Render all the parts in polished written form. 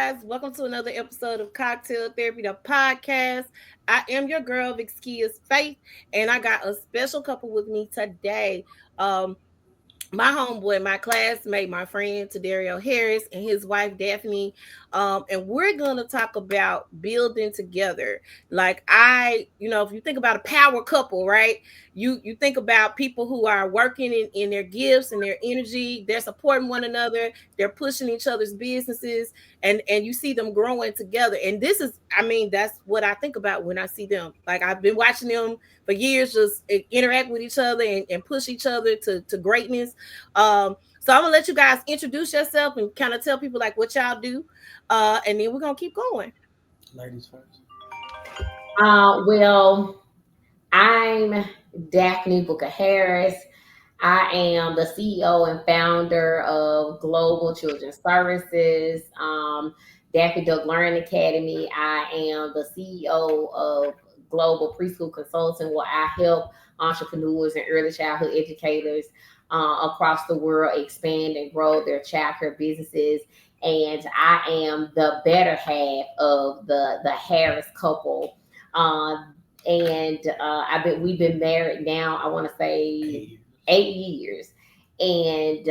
guys. Welcome to another episode of Cocktail Therapy, the podcast. I am your girl, Vixia's Faith, and I got a special couple with me today. Um, my homeboy, my classmate, my friend Tadario Harris and his wife Daphne. And we're gonna talk about building together. Like if you think about a power couple, right? You think about people who are working in their gifts and their energy, they're supporting one another, they're pushing each other's businesses, and you see them growing together. And this is, that's what I think about when I see them. Like I've been watching them for years, just interact with each other and push each other to greatness. So I'm gonna let you guys introduce yourself and kind of tell people like what y'all do, and then we're gonna keep going. Ladies first. Well, I'm Daphne Booker Harris. I am the CEO and founder of Global Children's Services, Daffy Duck Learning Academy. I am the CEO of Global Preschool Consulting, where I help entrepreneurs and early childhood educators across the world expand and grow their childcare businesses. And I am the better half of the Harris couple. We've been married now, I want to say 8 years. And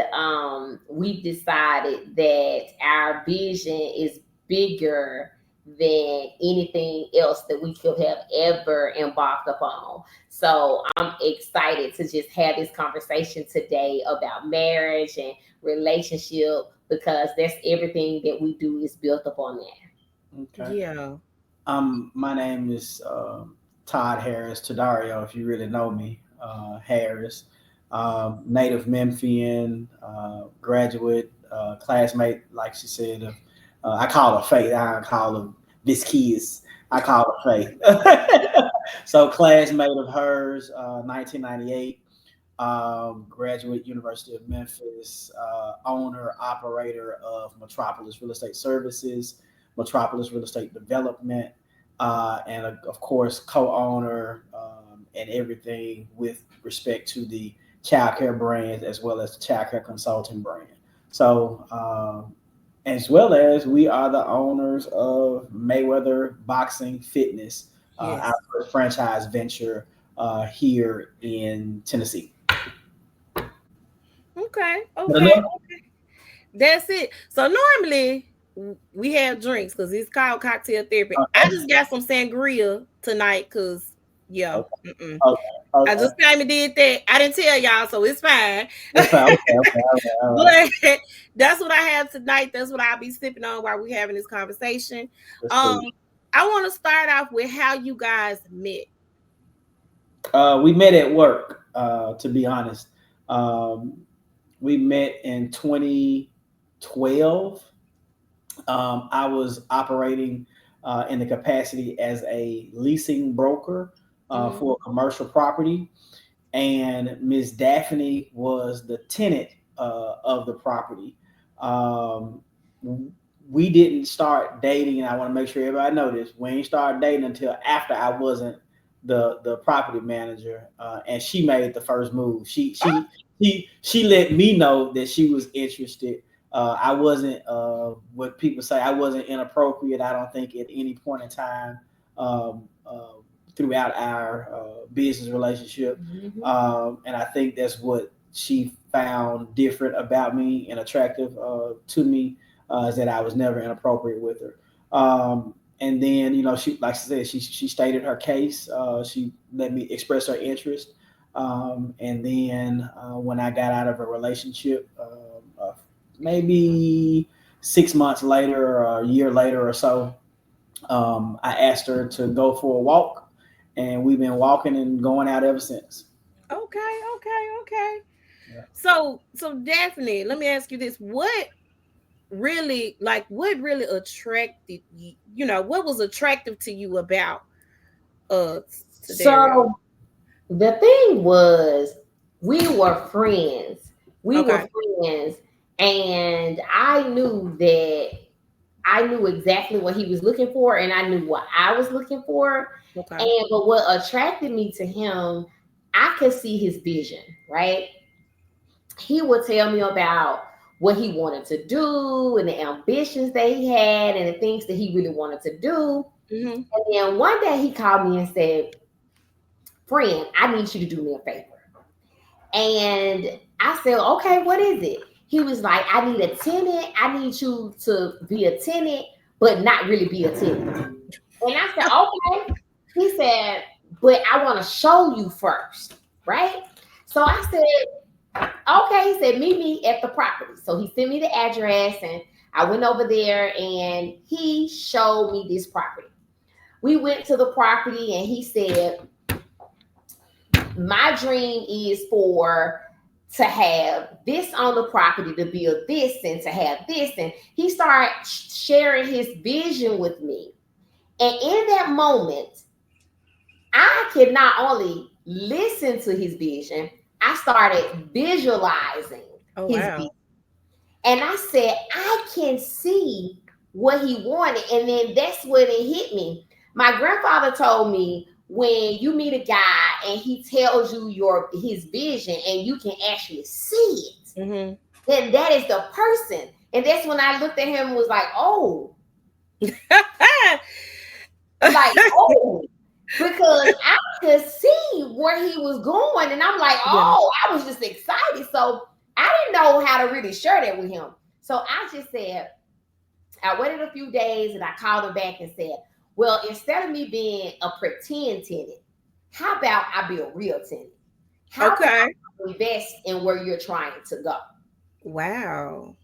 we've decided that our vision is bigger than anything else that we could have ever embarked upon. So I'm excited to just have this conversation today about marriage and relationship, because that's everything that we do is built upon that. Okay. Yeah. My name is Todd Harris, Tadario, if you really know me. Harris, native Memphian, graduate, classmate, like she said. I call her Faith. I don't call her this kids. I call her Faith. So classmate of hers, 1998. Graduate, University of Memphis, owner, operator of Metropolis Real Estate Services, Metropolis Real Estate Development, and of course, co-owner and everything with respect to the childcare brand as well as the childcare consulting brand. So, as well as we are the owners of Mayweather Boxing Fitness, Yes. our first franchise venture here in Tennessee. Okay. But Okay. That's it. So normally we have drinks because it's called cocktail therapy. I just got some sangria tonight because yeah. okay, Mm-mm. okay, I okay. just came and did that. I didn't tell y'all, so it's fine. That's fine. Okay, okay, all right. But that's what I have tonight. That's what I'll be sipping on while we're having this conversation. That's Um, cool. I want to start off with how you guys met. We met at work. To be honest, um, we met in 2012. I was operating in the capacity as a leasing broker Mhm. for commercial property, and Miss Daphne was the tenant of the property. Um, we didn't start dating, and I want to make sure everybody know this. We ain't started dating until after I wasn't the property manager, and she made the first move. She let me know that she was interested. I wasn't what people say. I wasn't inappropriate. I don't think at any point in time. Throughout our business relationship. Mhm. And I think that's what she found different about me and attractive to me, is that I was never inappropriate with her. And then, she, like I said, she stated her case. She let me express her interest. And then when I got out of a relationship, maybe 6 months later or a year later or so, I asked her to go for a walk, and we've been walking and going out ever since. Okay, okay. Yeah. So Daphne, let me ask you this. What really attracted you, what was attractive to you about uh Dario? So the thing was, we were friends. We were Okay. friends, and I knew exactly what he was looking for, and I knew what I was looking for. Okay. But what attracted me to him, I could see his vision, right? He would tell me about what he wanted to do and the ambitions that he had and the things that he really wanted to do. Mm-hmm. And then one day he called me and said, "Friend, I need you to do me a favor." And I said, "Okay, what is it?" He was like, "I need a tenant. I need you to be a tenant, but not really be a tenant." And I said, "Okay." He said, "But I want to show you first, right?" So I said, "Okay." He said, "Meet me at the property." So he sent me the address and I went over there and he showed me this property. We went to the property and he said, "My dream is to have this on the property, to build this and to have this." And he started sharing his vision with me. And in that moment, I could not only listen to his vision, I started visualizing his vision. And I said, I can see what he wanted. And then that's when it hit me. My grandfather told me, when you meet a guy and he tells you his vision and you can actually see it, mm-hmm. then that is the person. And that's when I looked at him and was like, oh. Like, oh. Because I could see where he was going. And I'm like, oh, I was just excited. So I didn't know how to really share that with him. So I just said, I waited a few days and I called him back and said, well, instead of me being a pretend tenant, how about I be a real tenant? How about I invest in where you're trying to go? Wow.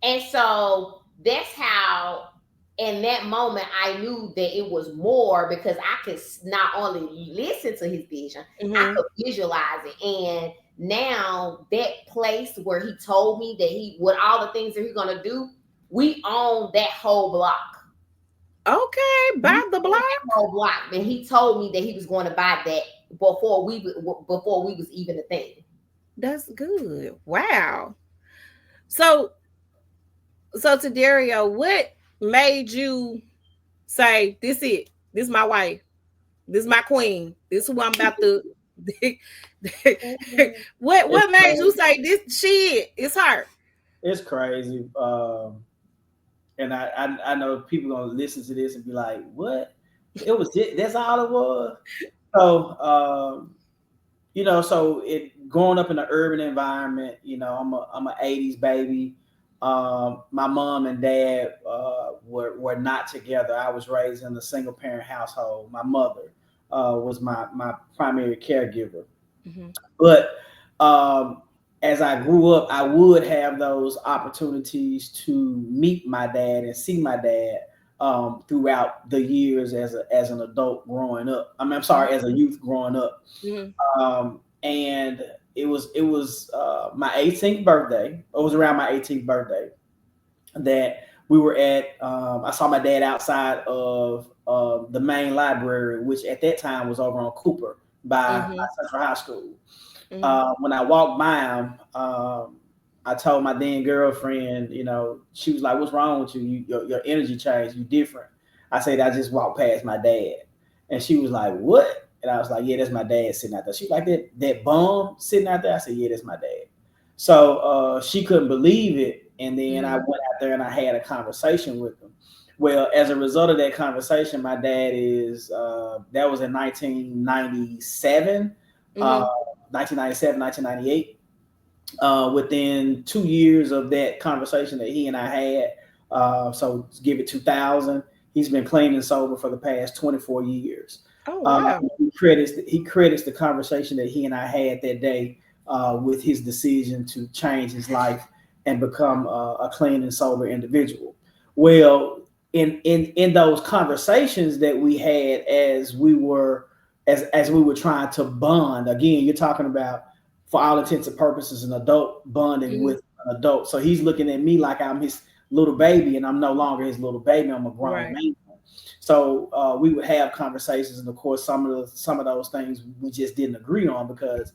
And so that's how, in that moment, I knew that it was more, because I could not only listen to his vision, mm-hmm. I could visualize it. And now that place where he told me that with all the things that he's going to do, we own that whole block. Okay, buy the block. Whole block. And he told me that he was going to buy that before we was even a thing. That's good. Wow. So Tadario, what made you say, this is my wife, this is my queen, this is who I'm about to what made you say this it's her? It's crazy. And I know people gonna listen to this and be like, what? It was that's all it was. So so growing up in an urban environment, I'm a 80s baby. My mom and dad were not together. I was raised in a single parent household. My mother was my primary caregiver. Mm-hmm. But as I grew up, I would have those opportunities to meet my dad and see my dad throughout the years as an adult growing up. As a youth growing up. Mm-hmm. And it was my 18th birthday. It was around my 18th birthday that we were at. I saw my dad outside of the main library, which at that time was over on Cooper by Central High School. Mm-hmm. When I walked by him, I told my then girlfriend, she was like, "What's wrong with you? Your energy changed. You different." I said, "I just walked past my dad," and she was like, "What?" And I was like, "Yeah, that's my dad sitting out there." She was like, that bum sitting out there? I said, "Yeah, that's my dad." So she couldn't believe it. And then I went out there and I had a conversation with him. Well, as a result of that conversation, my dad that was in 1997, 1997, 1998. Within 2 years of that conversation that he and I had, so give it 2000, he's been clean and sober for the past 24 years. Oh, wow. He credits the conversation that he and I had that day with his decision to change his life and become a clean and sober individual. Well, in those conversations that we had as we were trying to bond, again, you're talking about, for all intents and purposes, an adult bonding with an adult. So he's looking at me like I'm his little baby, and I'm no longer his little baby. I'm a grown man. So we would have conversations, and of course, some of those things we just didn't agree on, because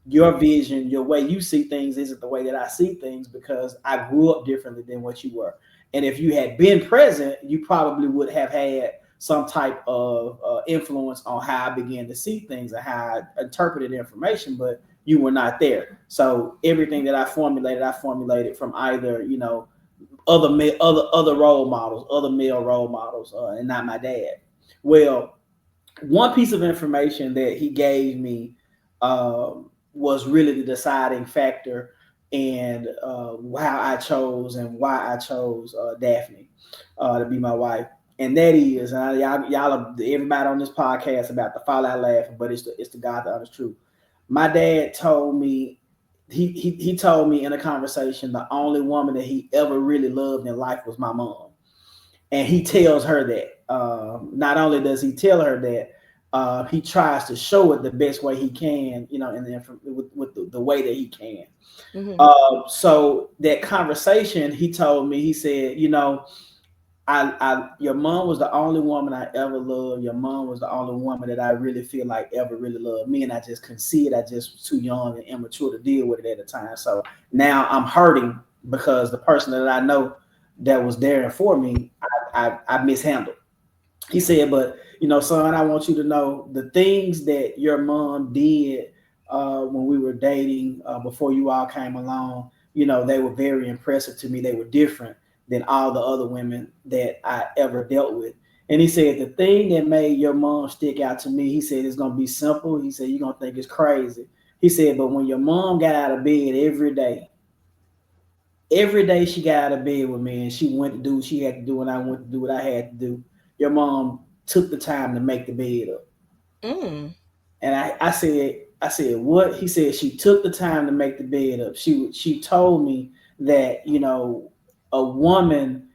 your vision, your way you see things isn't the way that I see things, because I grew up differently than what you were. And if you had been present, you probably would have had some type of influence on how I began to see things and how I interpreted information. But you were not there. So everything that I formulated from either, you know, other role models, other male role models, and not my dad. Well, one piece of information that he gave me was really the deciding factor and how I chose and why I chose Daphne to be my wife. And that is, and everybody on this podcast about the fallout laughing, but it's the God, the honest truth. My dad told me he told me in a conversation the only woman that he ever really loved in life was my mom, and he tells her that. Not only does he tell her that, he tries to show it the best way he can, you know, and then with the way that he can. Mm-hmm. So that conversation, he told me, he said, you know, your mom was the only woman I ever loved. Your mom was the only woman that I really feel like ever really loved me, and I just couldn't see it. I just was too young and immature to deal with it at the time. So now I'm hurting because the person that I know that was there for me, I mishandled. He said, but you know, son, I want you to know the things that your mom did when we were dating before you all came along. You know, they were very impressive to me. They were different than all the other women that I ever dealt with. And he said the thing that made your mom stick out to me, he said it's gonna be simple. He said you're gonna think it's crazy. He said, but when your mom got out of bed every day she got out of bed with me and she went to do what she had to do and I went to do what I had to do, your mom took the time to make the bed up. And I said, what? He said she took the time to make the bed up. She told me that, you know, a woman,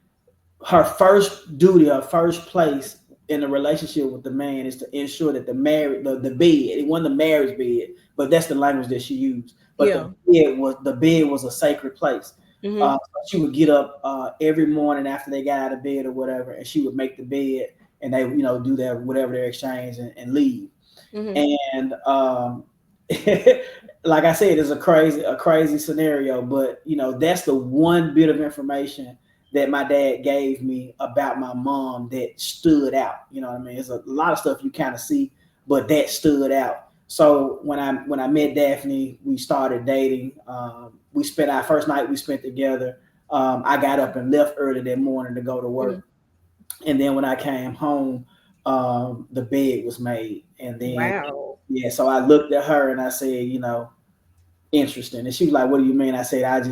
her first duty, her first place in a relationship with the man is to ensure that the bed, it wasn't the marriage bed, but that's the language that she used. But Yeah. the bed was a sacred place. Mm-hmm. She would get up every morning after they got out of bed or whatever, and she would make the bed, and they, you know, do their whatever their exchange and leave. Mm-hmm. And like I said, it's a crazy scenario, but you know, that's the one bit of information that my dad gave me about my mom that stood out. You know what I mean? There's a lot of stuff you kind of see, but that stood out. So when I met Daphne, we started dating. We spent our first night we spent together. I got up and left early that morning to go to work, and then when I came home, the bed was made, and then Wow. yeah, so I looked at her and I said, you know, interesting. And she was like, what do you mean? I said,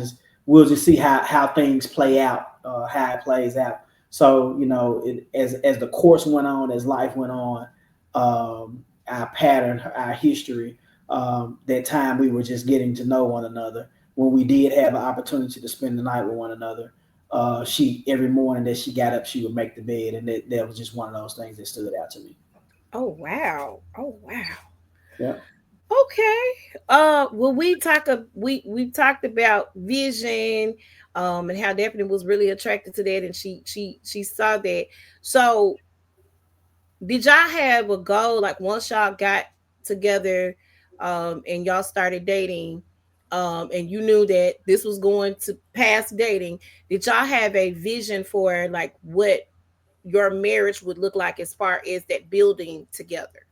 we'll just see how things play out, how it plays out. So, you know, as the course went on, as life went on, our pattern, our history, that time we were just getting to know one another. When we did have an opportunity to spend the night with one another, she every morning that she got up, she would make the bed, and that was just one of those things that stood out to me. Oh wow. Oh wow. Yeah. Okay. Well, we talked about vision, and how Daphne was really attracted to that, and she saw that. So, did y'all have a goal like once y'all got together, and y'all started dating, and you knew that this was going to pass dating? Did y'all have a vision for like what your marriage would look like as far as that building together?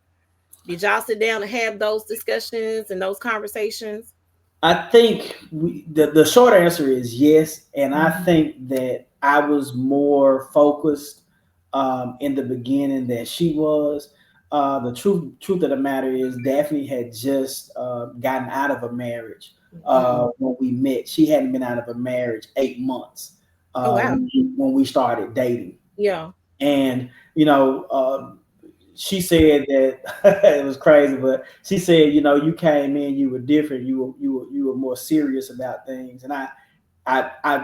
Did y'all sit down and have those discussions and those conversations? I think the short answer is yes, and I think that I was more focused in the beginning than she was. The truth of the matter is, Daphne had just gotten out of a marriage when we met. She hadn't been out of a marriage 8 months Oh wow. when we started dating, Yeah. and you know. She said that it was crazy, but she said, you know, you came in, you were different, you were more serious about things, and I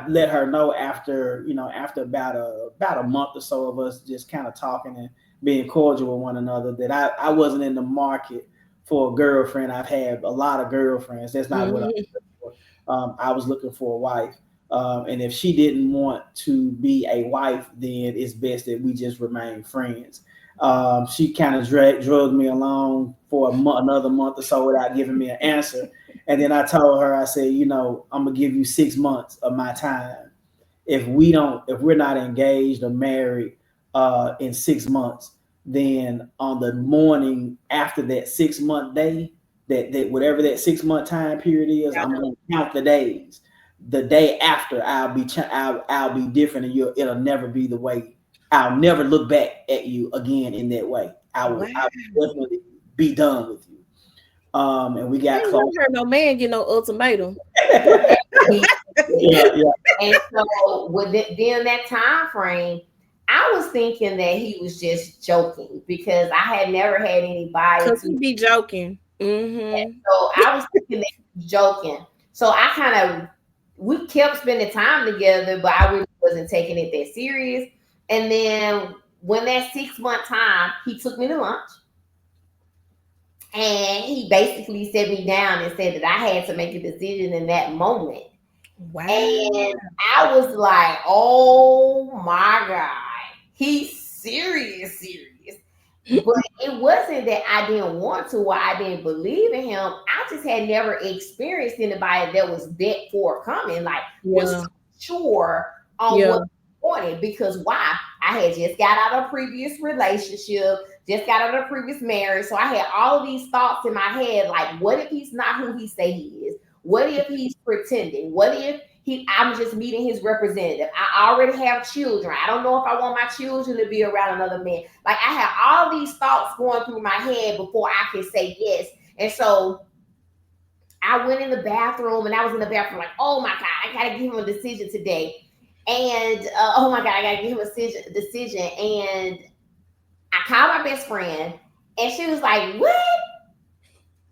let her know after, you know, after about a month or so of us just kind of talking and being cordial with one another, that I wasn't in the market for a girlfriend. I've had a lot of girlfriends. That's not what I was Mhm. looking for. I was looking for a wife. And if she didn't want to be a wife, then it's best that we just remain friends. She kind of drugged me along for another month or so without giving me an answer. And then I told her, I said, you know, I'm gonna give you 6 months of my time. If we're not engaged or married in 6 months, then on the morning after that 6 month day, that whatever that 6 month time period is, I'm going to count the days. The day after, I'll be different, and it'll never be the way. I'll never look back at you again in that way. I will definitely be done with you. And we got close. Heard no man get no ultimatum. Yeah. And so within that time frame, I was thinking that he was just joking because I had never had anybody to be joking. Mm-hmm. So I was thinking that he was joking. So we kept spending time together, but I really wasn't taking it that serious. And then when that 6 month time, he took me to lunch. And he basically set me down and said that I had to make a decision in that moment. Wow. And I was like, oh my God, he's serious. But it wasn't that I didn't want to or I didn't believe in him. I just had never experienced anybody that was that forthcoming, like was sure on what he wanted. Because why? I had just got out of a previous relationship, just got out of a previous marriage. So I had all of these thoughts in my head, like, what if he's not who he say he is? What if he's pretending? What if I'm just meeting his representative? I already have children. I don't know if I want my children to be around another man. Like, I had all these thoughts going through my head before I could say yes. And so I went in the bathroom, and I was in the bathroom like, oh my God, I got to give him a decision today. And oh my God, I got to give him a decision. And I called my best friend, and she was like, what?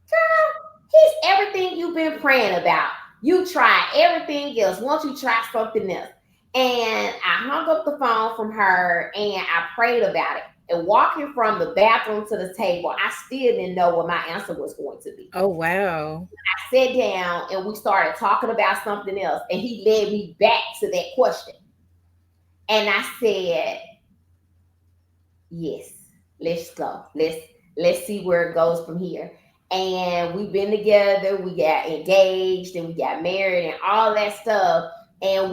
Girl, he's everything you've been praying about. You try everything else. Won't you try something else? And I hung up the phone from her, and I prayed about it. And walking from the bathroom to the table, I still didn't know what my answer was going to be. Oh, wow. I sat down, and we started talking about something else. And he led me back to that question. And I said, yes, let's go. Let's see where it goes from here. And we've been together, we got engaged, and we got married and all that stuff. And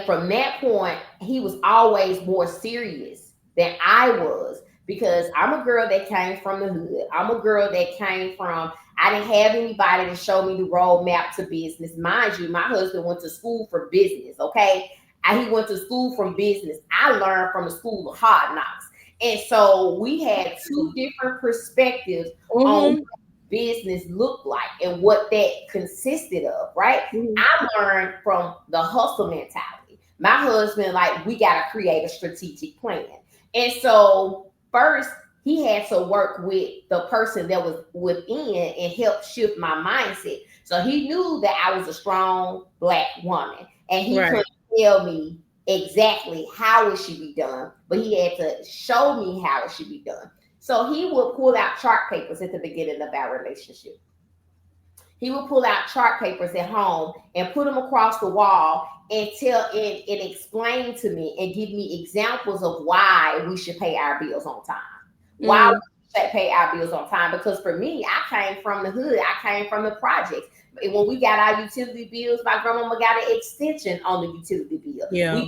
from that point, he was always more serious than I was, because I'm a girl that came from the hood. I'm a girl that came from, I didn't have anybody to show me the roadmap to business. Mind you, my husband went to school for business, okay? He went to school from business. I learned from the school of hard knocks. And so we had two different perspectives on what business looked like and what that consisted of, right? I learned from the hustle mentality. My husband, like, we got to create a strategic plan. And so first, he had to work with the person that was within and help shift my mindset. So he knew that I was a strong Black woman, and he couldn't tell me exactly how it should be done, but he had to show me how it should be done. So he would pull out chart papers at the beginning of our relationship. He would pull out chart papers at home and put them across the wall and explain to me and give me examples of why we should pay our bills on time. Why we should pay our bills on time? Because for me, I came from the hood. I came from the projects. When we got our utility bills, my grandmama got an extension on the utility bill. Yeah.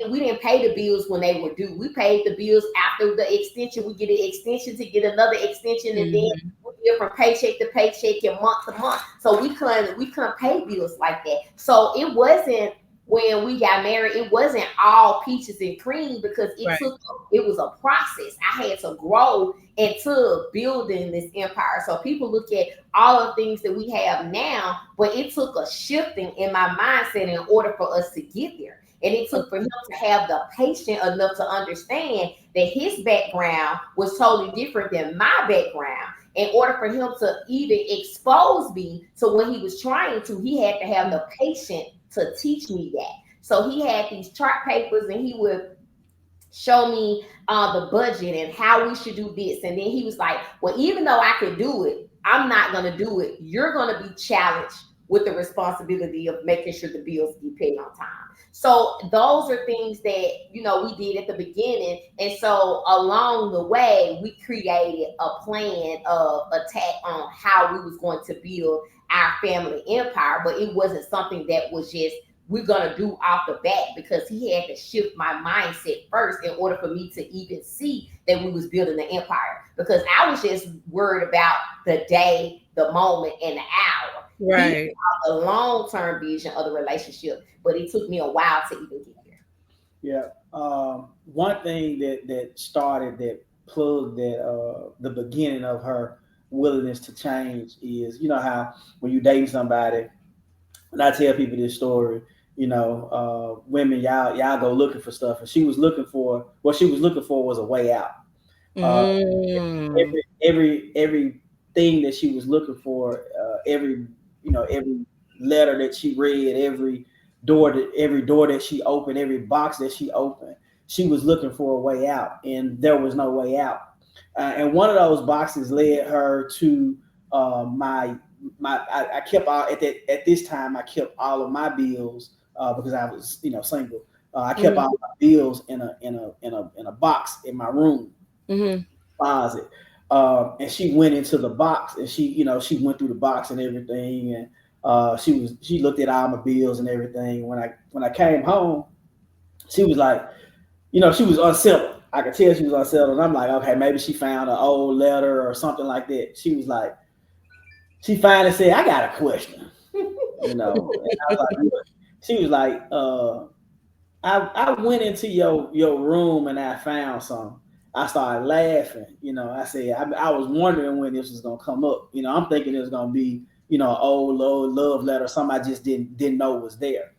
We didn't pay the bills when they were due. We paid the bills after the extension. We get an extension to get another extension, and then we get from paycheck to paycheck and month to month. So we couldn't pay bills like that. So it wasn't, when we got married, it wasn't all peaches and cream, because it was a process. I had to grow into building this empire. So people look at all the things that we have now, but it took a shifting in my mindset in order for us to get there. And it took for him to have the patience enough to understand that his background was totally different than my background. In order for him to even expose me to what he was trying to, he had to have the patience to teach me that. So he had these chart papers, and he would show me the budget and how we should do this. And then he was like, well, even though I could do it, I'm not going to do it. You're going to be challenged with the responsibility of making sure the bills get paid on time. So those are things that, we did at the beginning. And so along the way, we created a plan of attack on how we was going to build our family empire. But it wasn't something that was just we're gonna do off the bat, because he had to shift my mindset first in order for me to even see that we was building an empire. Because I was just worried about the day, the moment, and the hour. Right. The long-term vision of the relationship, but it took me a while to even get there. Yeah. One thing that started that plugged that the beginning of her willingness to change is, you know how when you dating somebody, and I tell people this story, women, y'all go looking for stuff, and she was looking for what she was looking for was a way out. Uh, Mm. every thing that she was looking for, every letter that she read, every door that she opened, every box that she opened, she was looking for a way out, and there was no way out. And one of those boxes led her to I kept all at this time I kept all of my bills because I was single. I kept all my bills in a box in my room closet. And she went into the box, and she went through the box and everything, and she looked at all my bills and everything. When I came home, she was like, she was unsettled. I could tell she was unsettled. And I'm like, okay, maybe she found an old letter or something like that. She was like, she finally said, I got a question. And I was like, what? She was like, I went into your room and I found something. I started laughing. I said, I was wondering when this was gonna come up. I'm thinking it was gonna be, an old love letter, something I just didn't know was there.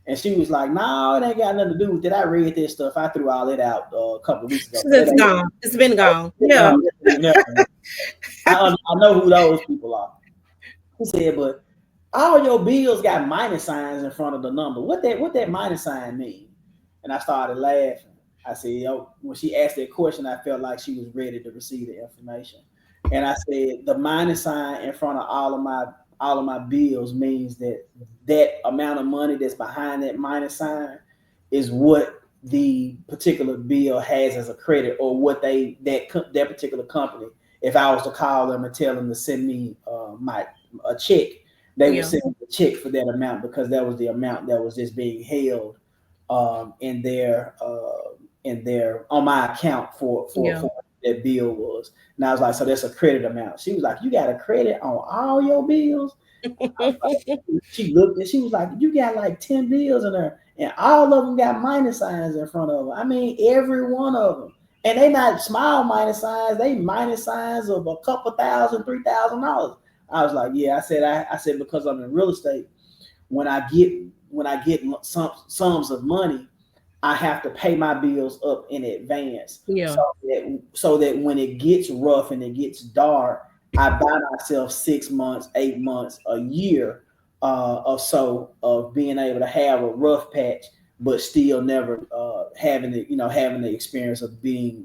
And she was like, no, it ain't got nothing to do with it. I read this stuff. I threw all it out a couple of weeks ago. It's gone. It's been gone. Yeah. I know who those people are. He said, but all your bills got minus signs in front of the number. What that minus sign mean? And I started laughing. I said, when she asked that question, I felt like she was ready to receive the information. And I said, the minus sign in front of all of my bills means that amount of money that's behind that minus sign is what the particular bill has as a credit, or what that particular company, if I was to call them and tell them to send me a check, they would send me a check for that amount, because that was the amount that was just being held in their on my account for what that bill was. And I was like, so that's a credit amount. She was like, you got a credit on all your bills? Like, she looked and she was like, you got like 10 bills in there, and all of them got minus signs in front of them. I mean, every one of them. And they not small minus signs, they minus signs of a couple $1,000, $3,000. I was like, yeah. I said because I'm in real estate, when I get some sums of money, I have to pay my bills up in advance. Yeah. So that when it gets rough and it gets dark, I buy myself 6 months, 8 months, a year or so of being able to have a rough patch, but still never having the experience of being,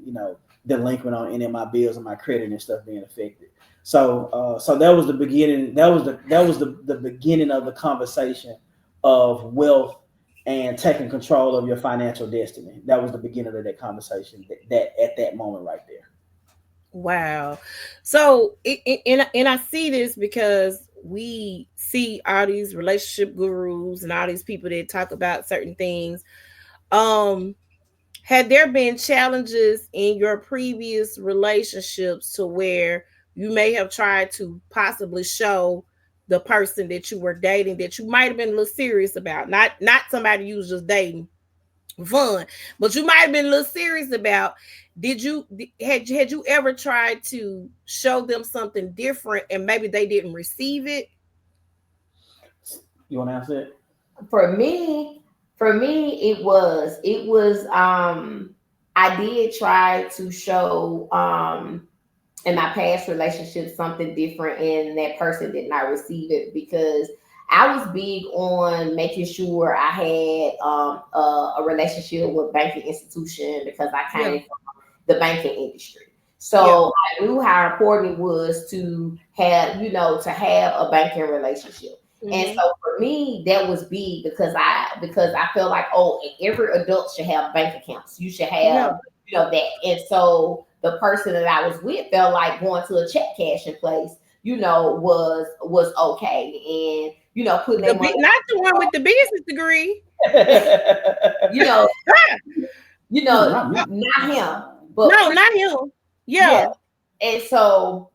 delinquent on any of my bills and my credit and stuff being affected. So that was the beginning. That was the beginning of the conversation of wealth and taking control of your financial destiny. That was the beginning of that conversation. That at that moment right there. Wow. So and I see this because we see all these relationship gurus and all these people that talk about certain things. Had there been challenges in your previous relationships to where you may have tried to possibly show the person that you were dating that you might have been a little serious about, not somebody you was just dating fun, but you might have been a little serious about? Had you ever tried to show them something different and maybe they didn't receive it? You want to answer it? For me, it was I did try to show in my past relationship something different, and that person did not receive it, because I was big on making sure I had a relationship with banking institution, because I came from the banking industry. So I knew how important it was to have, a banking relationship. And so for me, that was big, because I felt like, every adult should have bank accounts. You should have, that. And so the person that I was with felt like going to a check cashing place, was okay. And putting their money. Not the one with the business degree. Not him. But no, not him. Yeah. And so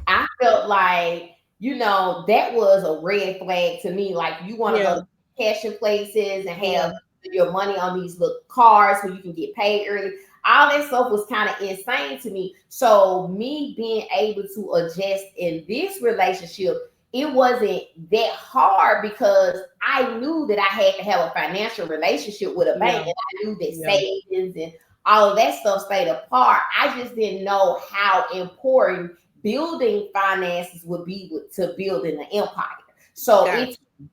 I felt like, that was a red flag to me. Like, you want to go to cashing places and have your money on these little cards so you can get paid early. All that stuff was kind of insane to me. So me being able to adjust in this relationship, it wasn't that hard because I knew that I had to have a financial relationship with a bank, and I knew that savings and all of that stuff stayed apart. I just didn't know how important building finances would be to building an empire. So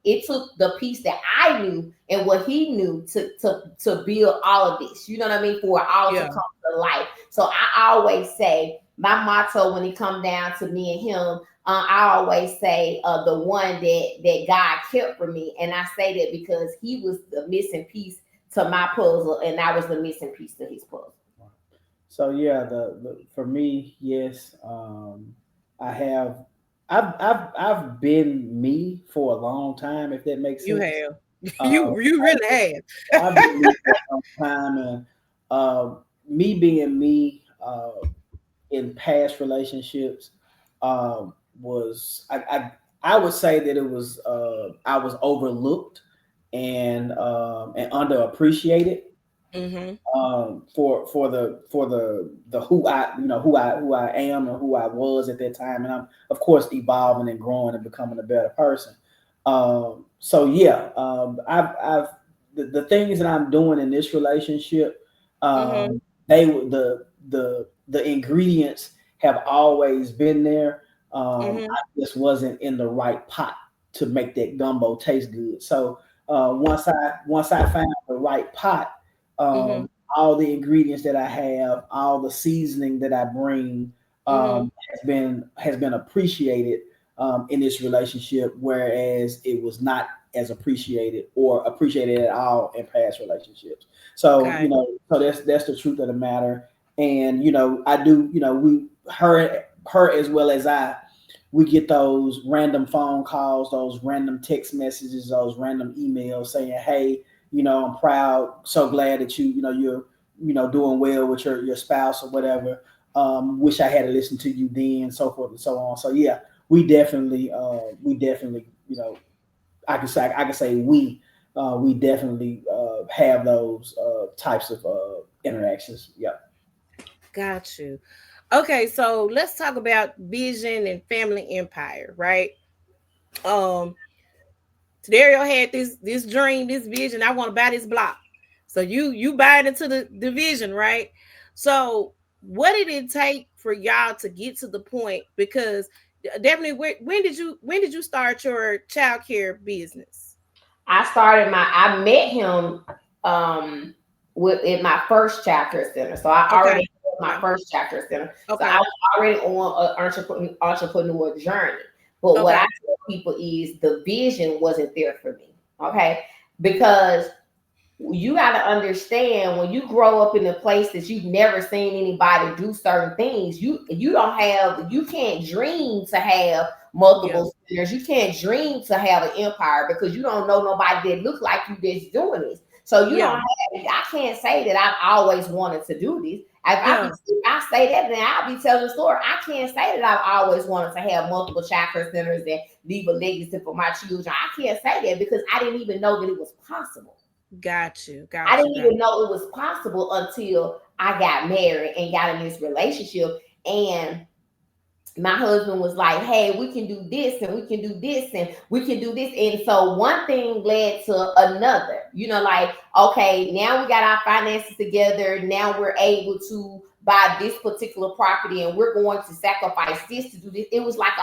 it took the piece that I knew and what he knew to build all of this. You know what I mean? For it all to come to life. So I always say, my motto when it comes down to me and him, I always say the one that God kept for me. And I say that because he was the missing piece to my puzzle, and I was the missing piece to his puzzle. So the for me, yes, I've been me for a long time, if that makes sense. You have. You really have. I've been me for a long time, and me being me in past relationships was I would say that it was I was overlooked and underappreciated. For the who I am and who I was at that time, and I'm of course evolving and growing and becoming a better person. I've the things that I'm doing in this relationship, they the ingredients have always been there. I just wasn't in the right pot to make that gumbo taste good. So once I found the right pot, all the ingredients that I have, all the seasoning that I bring has been appreciated in this relationship, whereas it was not as appreciated or appreciated at all in past relationships. So so that's the truth of the matter. And I do, her as well as we get those random phone calls, those random text messages, those random emails saying, hey, I'm proud, so glad that you're doing well with your spouse or whatever. Wish I had listened to you then, so forth and so on. So yeah, we definitely I can say we definitely have those types of interactions. Yeah. Got you. Okay, so let's talk about vision and family empire, right? Dario had this dream, this vision. I want to buy this block. So you buy it into the vision, right? So what did it take for y'all to get to the point? Because definitely, when did you start your childcare business? I met him in my first childcare center. So I already had my first childcare center. Okay. So I was already on an entrepreneur journey. But what I tell people is the vision wasn't there for me. Okay. Because you got to understand, when you grow up in a place that you've never seen anybody do certain things, you can't dream to have multiple centers. You can't dream to have an empire because you don't know nobody that looks like you that's doing this. So I can't say that I've always wanted to do this. If I say that, then I'll be telling the story. I can't say that I've always wanted to have multiple childcare centers and leave a legacy for my children. I can't say that because I didn't even know that it was possible. Got you. I didn't even know it was possible until I got married and got in this relationship. And my husband was like, hey, we can do this and we can do this and we can do this. And so one thing led to another, okay, now we got our finances together. Now we're able to buy this particular property and we're going to sacrifice this to do this. It was like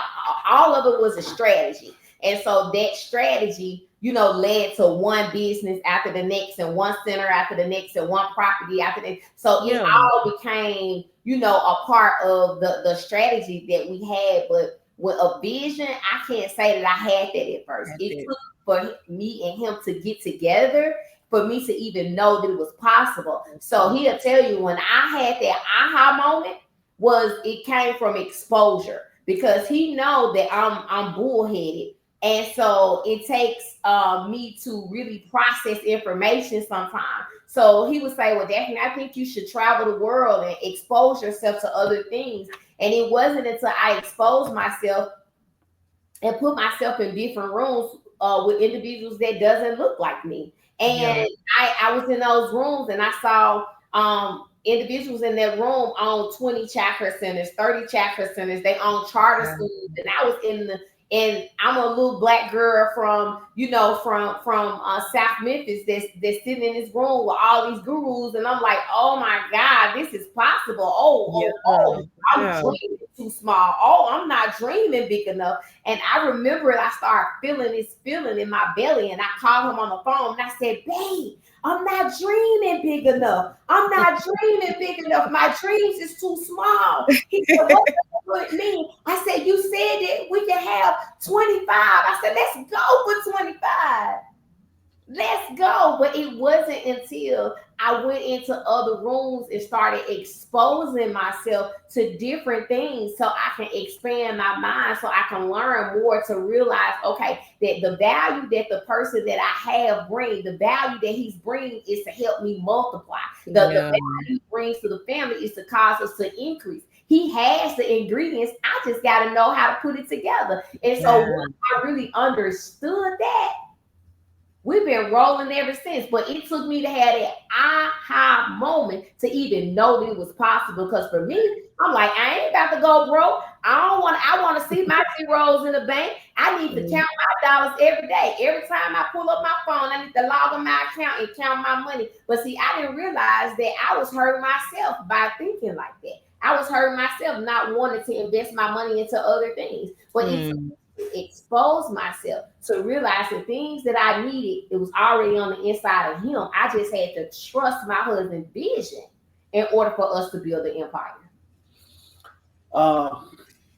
all of it was a strategy. And so that strategy, led to one business after the next and one center after the next and one property after the next. So it all became, a part of the strategy that we had. But with a vision, I can't say that I had that at first. It took for me and him to get together for me to even know that it was possible. So he'll tell you, when I had that aha moment, it came from exposure, because he know that I'm bullheaded. And so it takes me to really process information sometimes. So he would say, well, Daphne, I think you should travel the world and expose yourself to other things. And it wasn't until I exposed myself and put myself in different rooms with individuals that doesn't look like me. And I was in those rooms and I saw individuals in that room own 20 chakra centers, 30 chakra centers. They own charter schools. And I was in the, and I'm a little black girl from, you know, from South Memphis that's sitting in this room with all these gurus. And I'm like, oh my God, this is possible. I'm dreaming too small. Oh, I'm not dreaming big enough. And I remember I started feeling this feeling in my belly, and I called him on the phone and I said, babe, I'm not dreaming big enough. I'm not dreaming big enough. My dreams is too small. He said, what does it mean? I said, you said that we can have 25. I said, let's go for 25. Let's go. But it wasn't until I went into other rooms and started exposing myself to different things so I can expand my mind, so I can learn more to realize, okay, that the value that the person that I have bring, the value that he's bringing is to help me multiply. The value he brings to the family is to cause us to increase. He has the ingredients. I just got to know how to put it together. And so once I really understood that, we've been rolling ever since, but it took me to have that aha moment to even know that it was possible. Because for me, I'm like, I ain't about to go broke. I want to see my zeros in the bank. I need to count my dollars every day. Every time I pull up my phone, I need to log on my account and count my money. But see, I didn't realize that I was hurting myself by thinking like that. I was hurting myself not wanting to invest my money into other things. But it's expose myself to realize the things that I needed, it was already on the inside of him. I just had to trust my husband's vision in order for us to build the empire.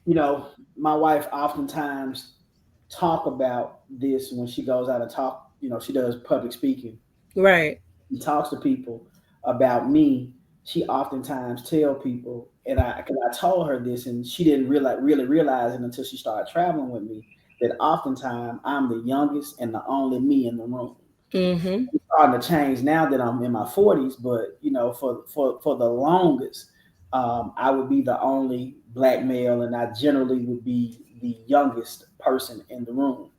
You know, my wife oftentimes talk about this when she goes out and talk, you know, she does public speaking. Right. She talks to people about me. She oftentimes tell people, and because I told her this, and she didn't really realize it until she started traveling with me, that oftentimes I'm the youngest and the only me in the room. It's starting to change now that I'm in my 40s, but you know, for the longest, I would be the only black male, and I generally would be the youngest person in the room.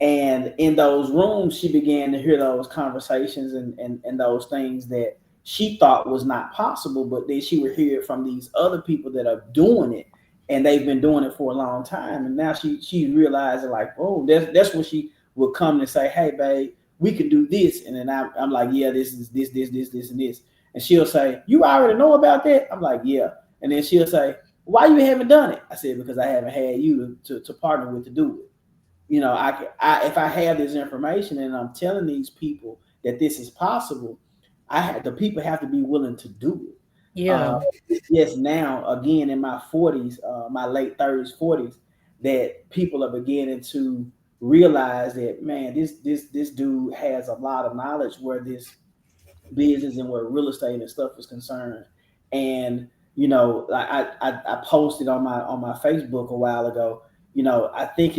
And in those rooms, she began to hear those conversations and those things that she thought was not possible, but then she would hear it from these other people that are doing it, and they've been doing it for a long time. And now she realized like, oh, that's when she would come and say, hey, babe, we can do this. And then I'm like, yeah, this is this, and this. And she'll say, you already know about that? I'm like, yeah. And then she'll say, why you haven't done it? I said, because I haven't had you to partner with to do it. You know, if I have this information and I'm telling these people that this is possible, the people have to be willing to do it. Yeah. Yes, now again in my 40s, my late 30s, 40s, that people are beginning to realize that, man, this dude has a lot of knowledge where this business and where real estate and stuff is concerned. And you know, I posted on my Facebook a while ago. You know, I think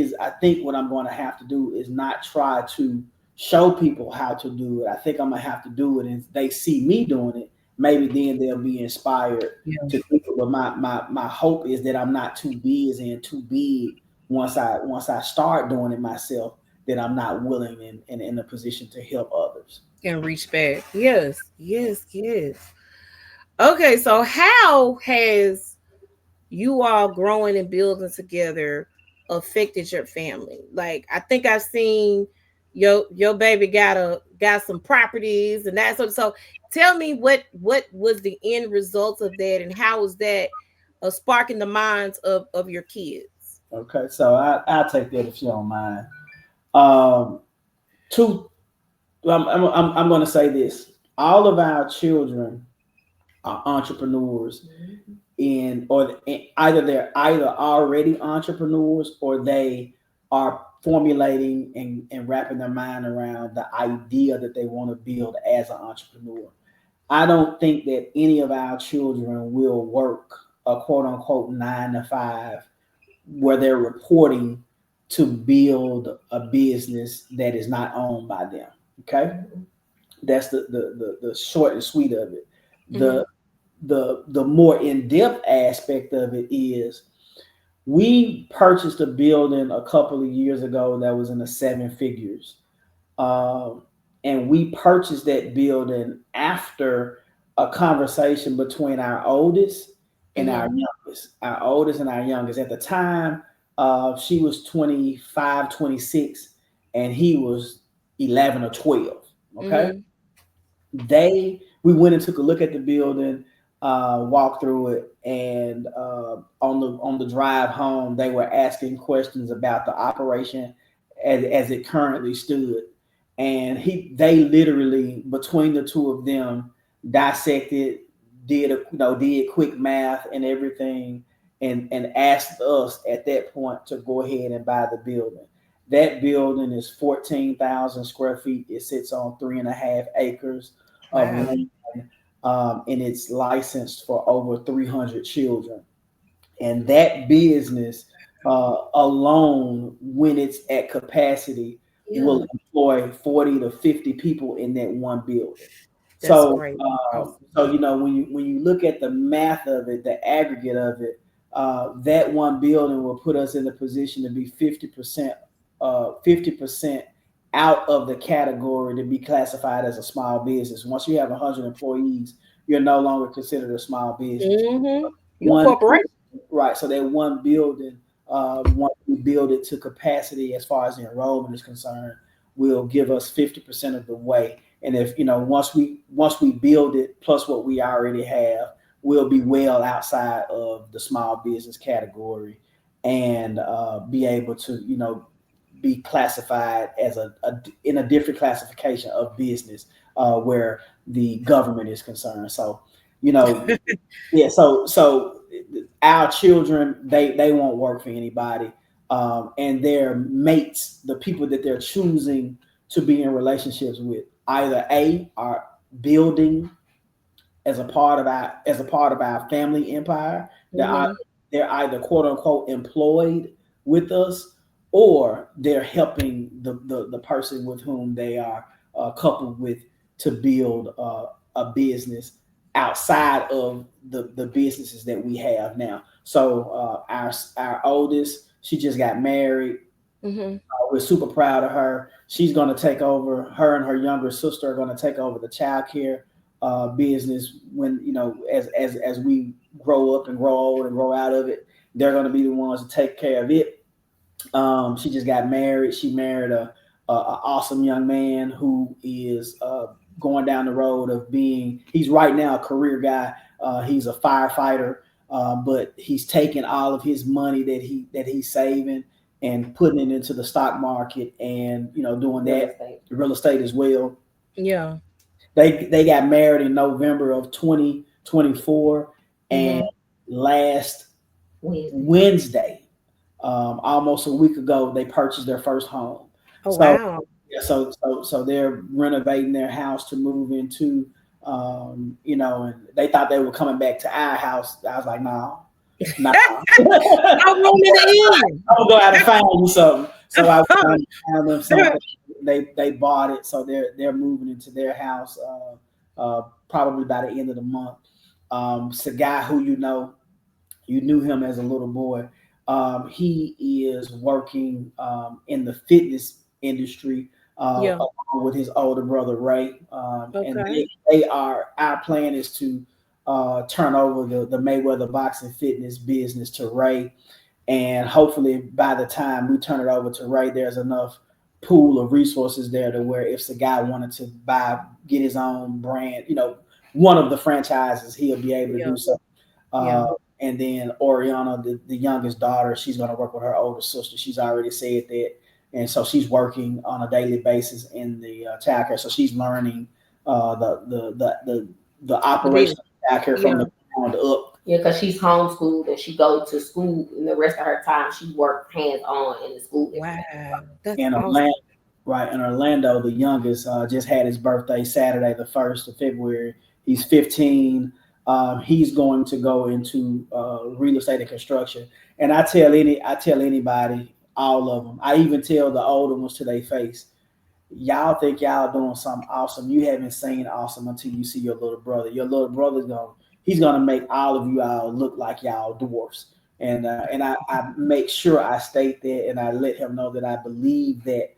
what I'm going to have to do is not try to show people how to do it. I think I'm gonna have to do it, and they see me doing it. Maybe then they'll be inspired to do it. But my hope is that I'm not too busy and too big once I start doing it myself, that I'm not willing and in a position to help others. And reach back. Yes. Okay, so how has you all growing and building together affected your family? Like, I think I've seen your baby got some properties and that. So tell me what was the end result of that, and how was that sparking the minds of your kids? Okay, so I'll take that if you don't mind. I'm going to say this: all of our children are entrepreneurs, either they're already entrepreneurs or they are formulating and wrapping their mind around the idea that they want to build as an entrepreneur. I don't think that any of our children will work a quote unquote 9 to 5 where they're reporting to build a business that is not owned by them. Okay, that's the short and sweet of it. The the more in-depth aspect of it is we purchased a building a couple of years ago that was in the seven figures. And we purchased that building after a conversation between our oldest and our youngest. Our oldest and our youngest. At the time, she was 25, 26, and he was 11 or 12. Okay. We went and took a look at the building, walked through it, and on the drive home, they were asking questions about the operation as it currently stood. And they literally, between the two of them, dissected, did quick math and everything, and asked us at that point to go ahead and buy the building. That building is 14,000 square feet. It sits on 3.5 acres of land, and it's licensed for over 300 children. And that business alone, when it's at capacity, will employ 40 to 50 people in that one building. So when you look at the math of it, the aggregate of it, that one building will put us in a position to be 50% out of the category to be classified as a small business. Once you have 100 employees, you're no longer considered a small business. One corporation, right? So that one building, once we build it to capacity as far as the enrollment is concerned, will give us 50% of the way. And if once we build it plus what we already have, we'll be well outside of the small business category and be able to be classified as in a different classification of business where the government is concerned. So yeah. So our children, they won't work for anybody, and their mates, the people that they're choosing to be in relationships with, either are building as a part of our family empire. They're either quote unquote employed with us, or they're helping the person with whom they are coupled with to build a business outside of the businesses that we have now. So our oldest, she just got married. We're super proud of her. She's going to take over. Her and her younger sister are going to take over the childcare business when as we grow up and grow old and grow out of it. They're going to be the ones to take care of it. She just got married. She married a awesome young man who is going down the road of he's right now a career guy. He's a firefighter, but he's taking all of his money that he's saving and putting it into the stock market and doing real estate as well. Yeah. They got married in November of 2024, and last Wednesday, almost a week ago, they purchased their first home. Wow. Yeah, so they're renovating their house to move into, and they thought they were coming back to our house. I was like, no. No room in the end. I'm gonna go out and find you something. So I found them something. They bought it, so they're moving into their house probably by the end of the month. It's a guy who you knew him as a little boy. He is working in the fitness industry along with his older brother Ray. And our plan is to turn over the Mayweather Boxing Fitness business to Ray, and hopefully by the time we turn it over to Ray, there's enough pool of resources there to where if the guy wanted to get his own brand, one of the franchises, he'll be able to do so. And then Oriana, the youngest daughter, she's going to work with her older sister. She's already said that, and so she's working on a daily basis in the childcare. So she's learning the operation of childcare from the ground up. Yeah, because she's homeschooled and she goes to school, and the rest of her time she works hands-on in the school. Wow. That's in awesome. Orlando, the youngest just had his birthday Saturday, the 1st of February. He's 15. He's going to go into real estate and construction. And I tell anybody, all of them. I even tell the older ones to their face, y'all think y'all doing something awesome. You haven't seen awesome until you see your little brother. Your little brother's he's gonna make all of you all look like y'all dwarfs. And I make sure I state that, and I let him know that I believe that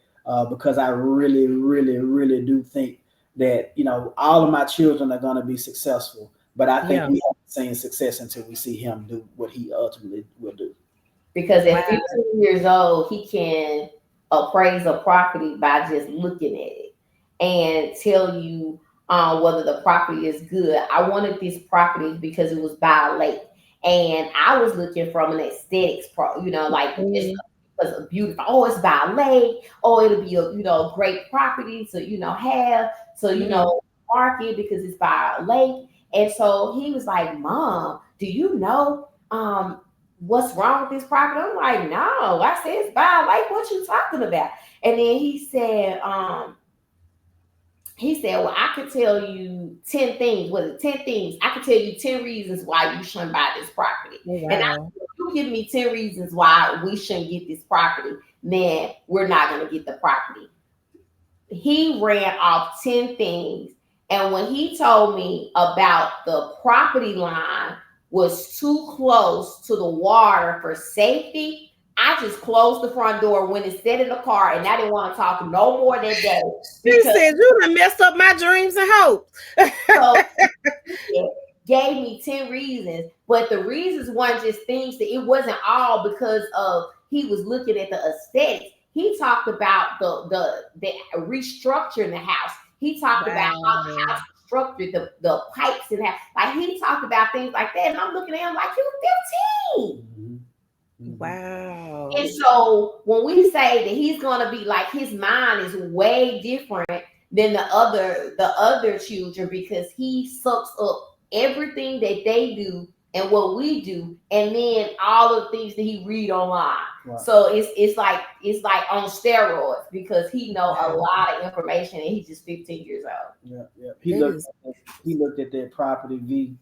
because I really, really, really do think that all of my children are gonna be successful. But I think we haven't seen success until we see him do what he ultimately will do. Because at 15 years old, he can appraise a property by just looking at it and tell you whether the property is good. I wanted this property because it was by a lake, and I was looking from an aesthetics like it was beautiful. Oh, it's by a lake. Oh, it'll be a great property to have to market because it's by a lake. And so he was like, "Mom, do you know what's wrong with this property?" I'm like, "No." I said, "It's by a lake. What you talking about?" And then he said, "Well, I could tell you 10 things. Was it 10 things? I could tell you 10 reasons why you shouldn't buy this property." Wow. And I said, "You give me 10 reasons why we shouldn't get this property, then we're not going to get the property." He ran off 10 things. And when he told me about the property line was too close to the water for safety, I just closed the front door, went and sat in the car, and I didn't want to talk no more that day. He said, "You done messed up my dreams and hopes." So it gave me 10 reasons, but the reasons weren't just things that it wasn't all because of he was looking at the aesthetics. He talked about the restructuring the house. He talked about how the house was structured, the pipes and that. Like he talked about things like that, and I'm looking at him like, "You're 15." Wow. And so when we say that he's gonna be like, his mind is way different than the other children because he sucks up everything that they do and what we do, and then all of the things that he read online. Right. So it's like on steroids because he know a lot of information and he's just 15 years old. Yeah. He looked at their property,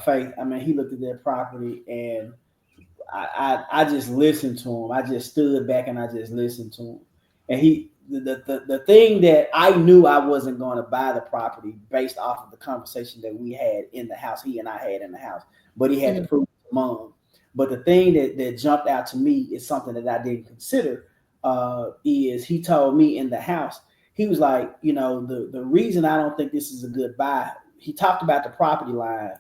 Faith. I mean, he looked at their property, and I just listened to him. I just stood back and I just listened to him. And the thing that I knew I wasn't going to buy the property based off of the conversation that we had in the house, he and I had in the house, but he had to prove it to Mom. But the thing that jumped out to me is something that I didn't consider is he told me in the house, he was like, the reason I don't think this is a good buy, he talked about the property line,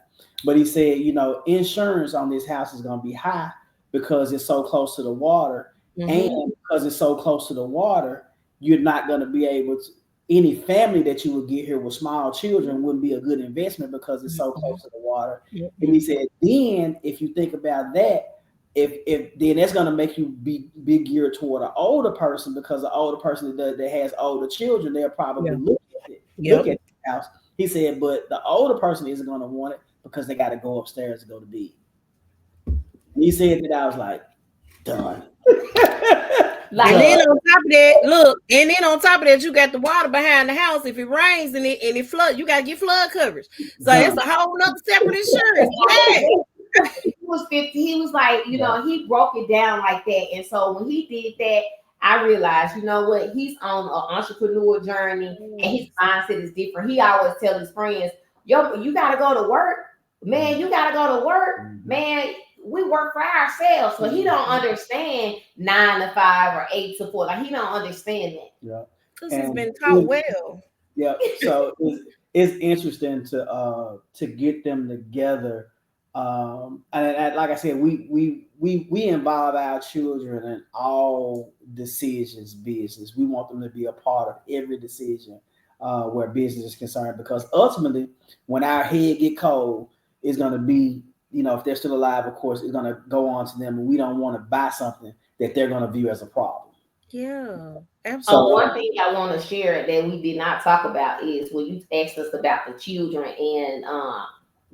but he said, insurance on this house is going to be high because it's so close to the water. And because it's so close to the water, you're not going to be able to, any family that you would get here with small children wouldn't be a good investment because it's so close to the water. And he said, then if you think about that, if then that's going to make you be geared toward an older person because the older person that has older children, they'll probably look at the house. He said, but the older person isn't going to want it because they got to go upstairs to go to bed. And he said that, I was like, done. And then on top of that, you got the water behind the house. If it rains and it floods, you gotta get flood coverage. So it's a whole nother separate insurance. He was 50. He was like, he broke it down like that. And so when he did that, I realized, he's on an entrepreneur journey and his mindset is different. He always tell his friends, "Yo, you gotta go to work, man. You gotta go to work, man. We work for ourselves." So he don't understand 9 to 5 or 8 to 4. Like he don't understand that. Yeah, because he's been taught well. Yeah, so it's interesting to get them together. And like I said, we involve our children in all decisions, business. We want them to be a part of every decision where business is concerned, because ultimately, when our head get cold, it's going to be, if they're still alive, of course, it's going to go on to them, and we don't want to buy something that they're going to view as a problem. Yeah, absolutely. So one thing I want to share that we did not talk about is when you asked us about the children and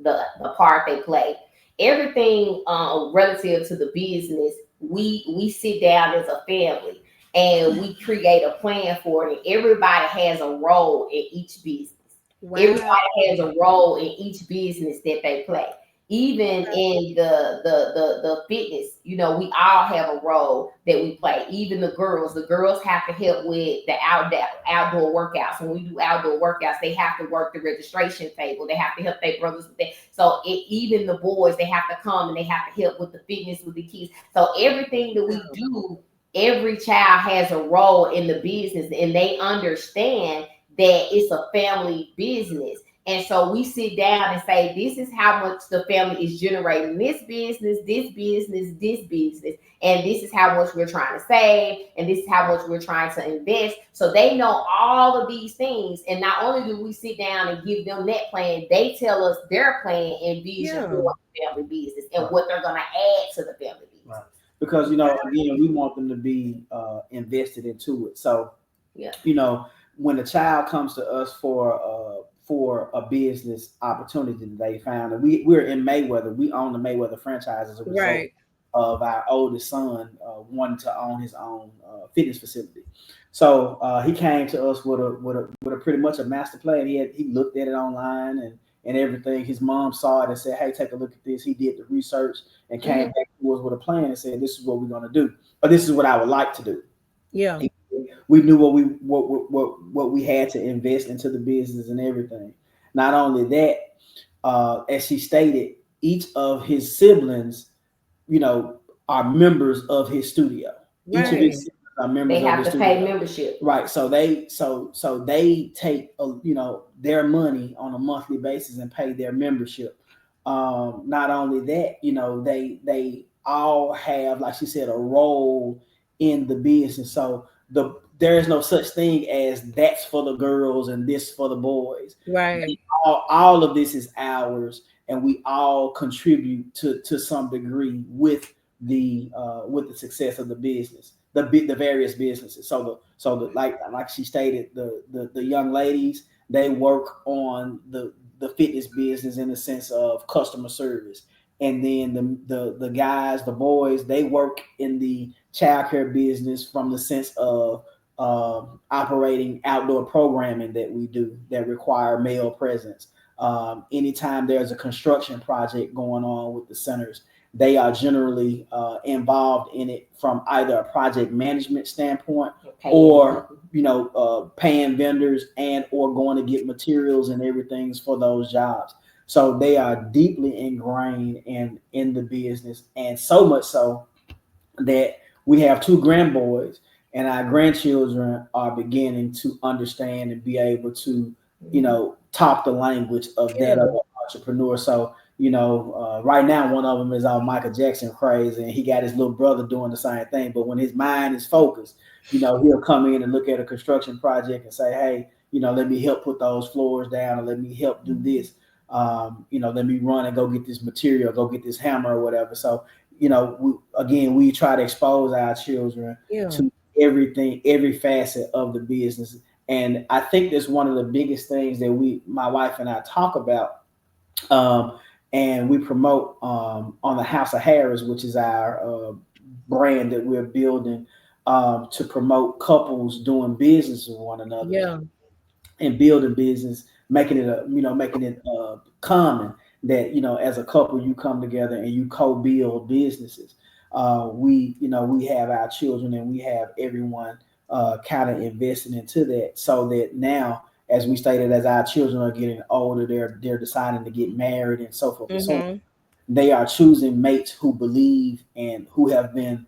the part they play. Everything relative to the business, we sit down as a family and we create a plan for it. And everybody has a role in each business. Wow. Everybody has a role in each business that they play. Even in the fitness, you know, we all have a role that we play. Even the girls have to help with the outdoor workouts. When we do outdoor workouts, they have to work the registration table. They have to help their brothers with that. So even the boys, they have to come and they have to help with the fitness with the kids. So everything that we do, every child has a role in the business, and they understand that it's a family business. And so we sit down and say, this is how much the family is generating this business, this business, this business. And this is how much we're trying to save. And this is how much we're trying to invest. So they know all of these things. And not only do we sit down and give them that plan, they tell us their plan and vision for the family business and what they're going to add to the family business. Right. Because, you know, again, we want them to be invested into it. So, you know, when a child comes to us for a business opportunity that they found, and we're in Mayweather, we own the Mayweather franchise as a result of our oldest son wanting to own his own fitness facility. So he came to us with a pretty much a master plan. He looked at it online and everything. His mom saw it and said, "Hey, take a look at this." He did the research and came back to us with a plan and said, "This is what we're going to do, or this is what I would like to do." Yeah. We knew what we had to invest into the business and everything. Not only that, as she stated, each of his siblings, you know, are members of his studio. Each of his siblings are members. They have to pay membership, right? So they take you know, their money on a monthly basis and pay their membership. Not only that, you know, they all have, like she said, a role in the business. So there is no such thing as that's for the girls and this for the boys. Right. All of this is ours, and we all contribute to some degree with the success of the business, the various businesses. So like she stated, the young ladies, they work on the fitness business in the sense of customer service. And then the guys, the boys, they work in the childcare business from the sense of operating outdoor programming that we do that require male presence. Anytime there's a construction project going on with the centers, they are generally involved in it from either a project management standpoint or, you know, paying vendors and or going to get materials and everything for those jobs. So they are deeply ingrained in the business, and so much so that we have two grandboys, and our grandchildren are beginning to understand and be able to, you know, talk the language of that other entrepreneur. So, you know, right now one of them is all Michael Jackson crazy, and he got his little brother doing the same thing. But when his mind is focused, you know, he'll come in and look at a construction project and say, "Hey, you know, let me help put those floors down, or let me help do this. You know, let me run and go get this material, go get this hammer or whatever." So, you know, we try to expose our children to everything, every facet of the business. And I think that's one of the biggest things that my wife and I talk about. And we promote on the House of Harris, which is our brand that we're building to promote couples doing business with one another and building business, making it common that, you know, as a couple, you come together and you co-build businesses. We have our children and we have everyone kind of invested into that, so that now, as we stated, as our children are getting older, they're deciding to get married and so forth and so on. They are choosing mates who believe and who have been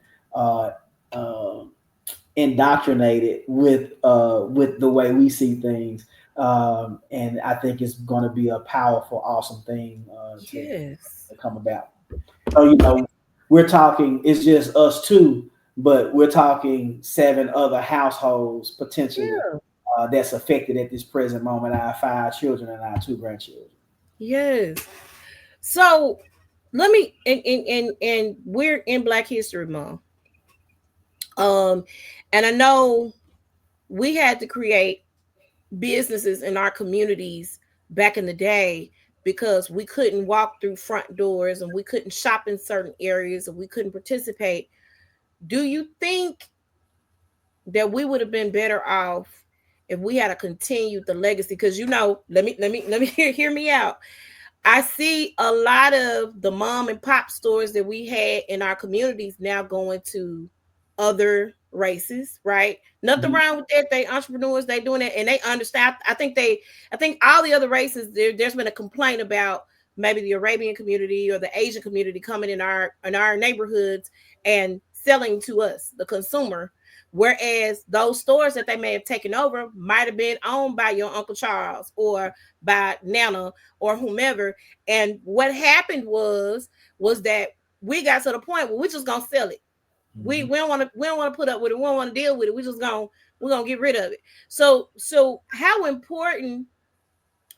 indoctrinated with the way we see things. And I think it's going to be a powerful, awesome thing to come about. So, you know, we're talking, it's just us two, but we're talking 7 other households potentially that's affected at this present moment, our 5 children and our 2 grandchildren. Yes. So let me, and we're in Black History Month. And I know we had to create businesses in our communities back in the day because we couldn't walk through front doors and we couldn't shop in certain areas and we couldn't participate. Do you think that we would have been better off if we had to continue the legacy? Because, you know, let me hear me out. I see a lot of the mom and pop stores that we had in our communities now going to other races, right? Nothing Mhm. wrong with that. They entrepreneurs, they doing it and they understand. I think all the other races, there's been a complaint about maybe the Arabian community or the Asian community coming in our neighborhoods and selling to us, the consumer. Whereas those stores that they may have taken over might have been owned by your Uncle Charles or by Nana or whomever. And what happened was that we got to the point where we're just gonna sell it. We don't want to put up with it. We don't want to deal with it. We're gonna get rid of it. So how important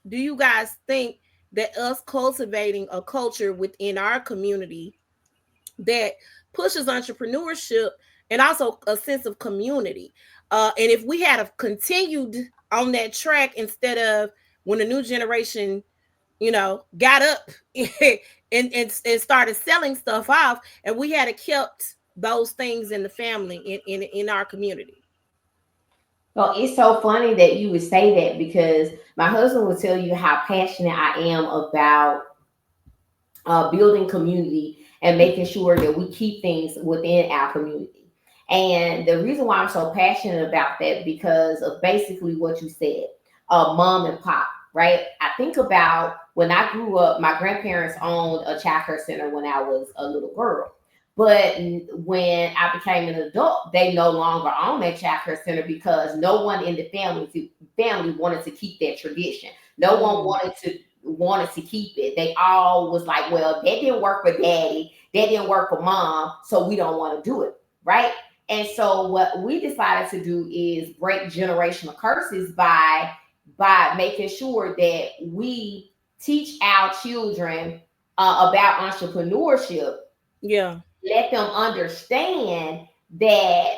do you guys think that us cultivating a culture within our community that pushes entrepreneurship and also a sense of community? And if we had have continued on that track instead of when the new generation, got up and started selling stuff off, and we had kept those things in the family in our community. Well, it's so funny that you would say that because my husband will tell you how passionate I am about building community and making sure that we keep things within our community. And the reason why I'm so passionate about that because of basically what you said, mom and pop, right? I think about when I grew up, my grandparents owned a child care center when I was a little girl. But when I became an adult, they no longer own that child care center because no one in the family wanted to keep that tradition. No one wanted to keep it. They all was like, well, that didn't work for daddy, that didn't work for mom, so we don't want to do it, right? And so what we decided to do is break generational curses by making sure that we teach our children about entrepreneurship. Yeah. Let them understand that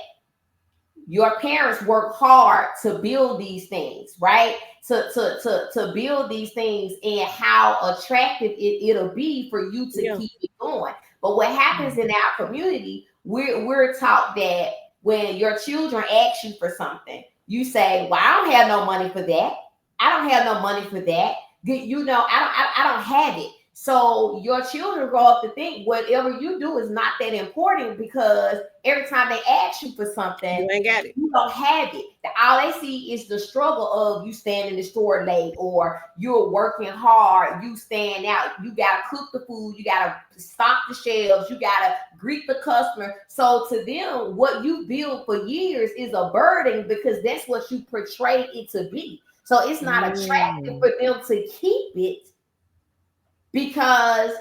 your parents work hard to build these things, right? To build these things and how attractive it'll be for you to keep it going. But what happens in our community, we're taught that when your children ask you for something, you say, well, I don't have no money for that. I don't have no money for that. I don't have it. So your children grow up to think whatever you do is not that important because every time they ask you for something, you ain't got it. You don't have it. All they see is the struggle of you standing in the store late or you're working hard, you stand out, you gotta cook the food, you gotta stock the shelves, you gotta greet the customer. So to them, what you build for years is a burden because that's what you portrayed it to be. So it's not attractive for them to keep it because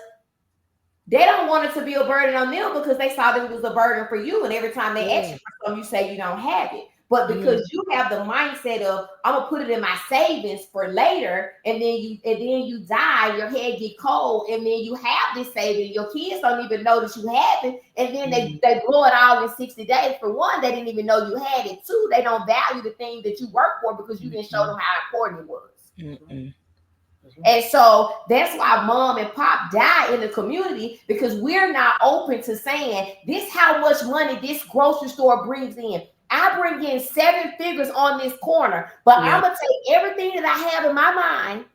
they don't want it to be a burden on them because they saw that it was a burden for you. And every time they ask you for something, you say you don't have it. But because you have the mindset of I'm gonna put it in my savings for later, and then you die, your head get cold, and then you have this saving. Your kids don't even know that you have it, and then they blow it all in 60 days. For one, they didn't even know you had it. Two, they don't value the thing that you work for because you didn't show them how important it was. And so that's why mom and pop die in the community because we're not open to saying this how much money this grocery store brings in. I bring in 7 figures on this corner, but I'm going to take everything that I have in my mind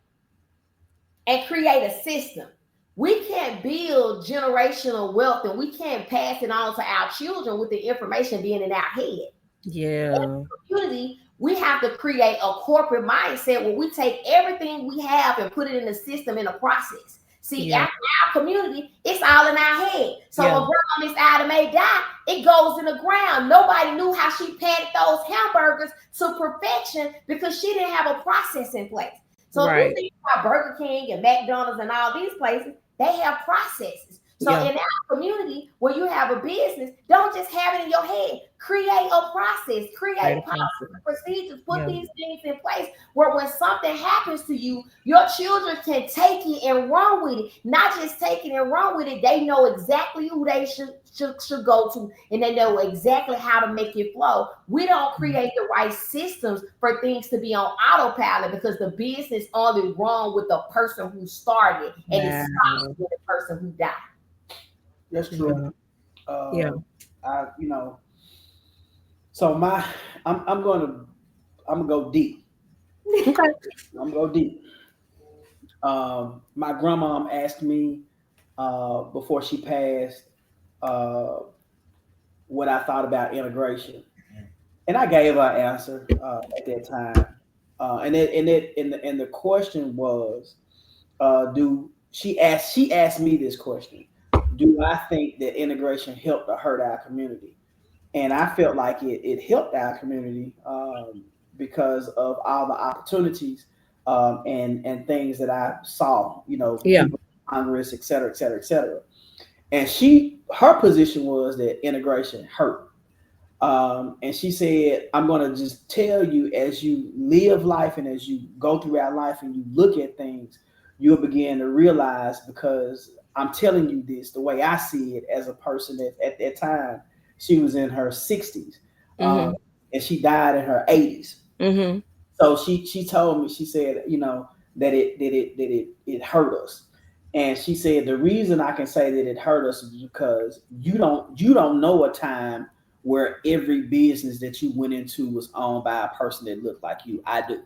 and create a system. We can't build generational wealth and we can't pass it on to our children with the information being in our head. Yeah. In the community, we have to create a corporate mindset where we take everything we have and put it in a system, in a process. See, our community, it's all in our head. So when Grandma Miss Ida May died, it goes in the ground. Nobody knew how she patted those hamburgers to perfection because she didn't have a process in place. So if you think about Burger King and McDonald's and all these places, they have processes. So in our community, when you have a business, don't just have it in your head. Create a process, create policies, procedures, put these things in place where when something happens to you, your children can take it and run with it. Not just take it and run with it. They know exactly who they should go to, and they know exactly how to make it flow. We don't create the right systems for things to be on autopilot because the business only run with the person who started and it stops with the person who died. That's true. So I'm gonna go deep. Okay. I'm gonna go deep. My grandmom asked me before she passed uh, what I thought about integration, and I gave her an answer at that time. And the question was, do she asked me this question: do I think that integration helped or hurt our community? And I felt like it helped our community because of all the opportunities and things that I saw, Yeah. people in Congress, et cetera, et cetera, et cetera. And her position was that integration hurt. And she said, I'm going to just tell you, as you live life and as you go throughout life and you look at things, you'll begin to realize, because I'm telling you this the way I see it, as a person that at that time she was in her 60s, Mm-hmm. and she died in her 80s. Mm-hmm. So she told me, she said, that it hurt us. And she said the reason I can say that it hurt us is because you don't know a time where every business that you went into was owned by a person that looked like you. I do.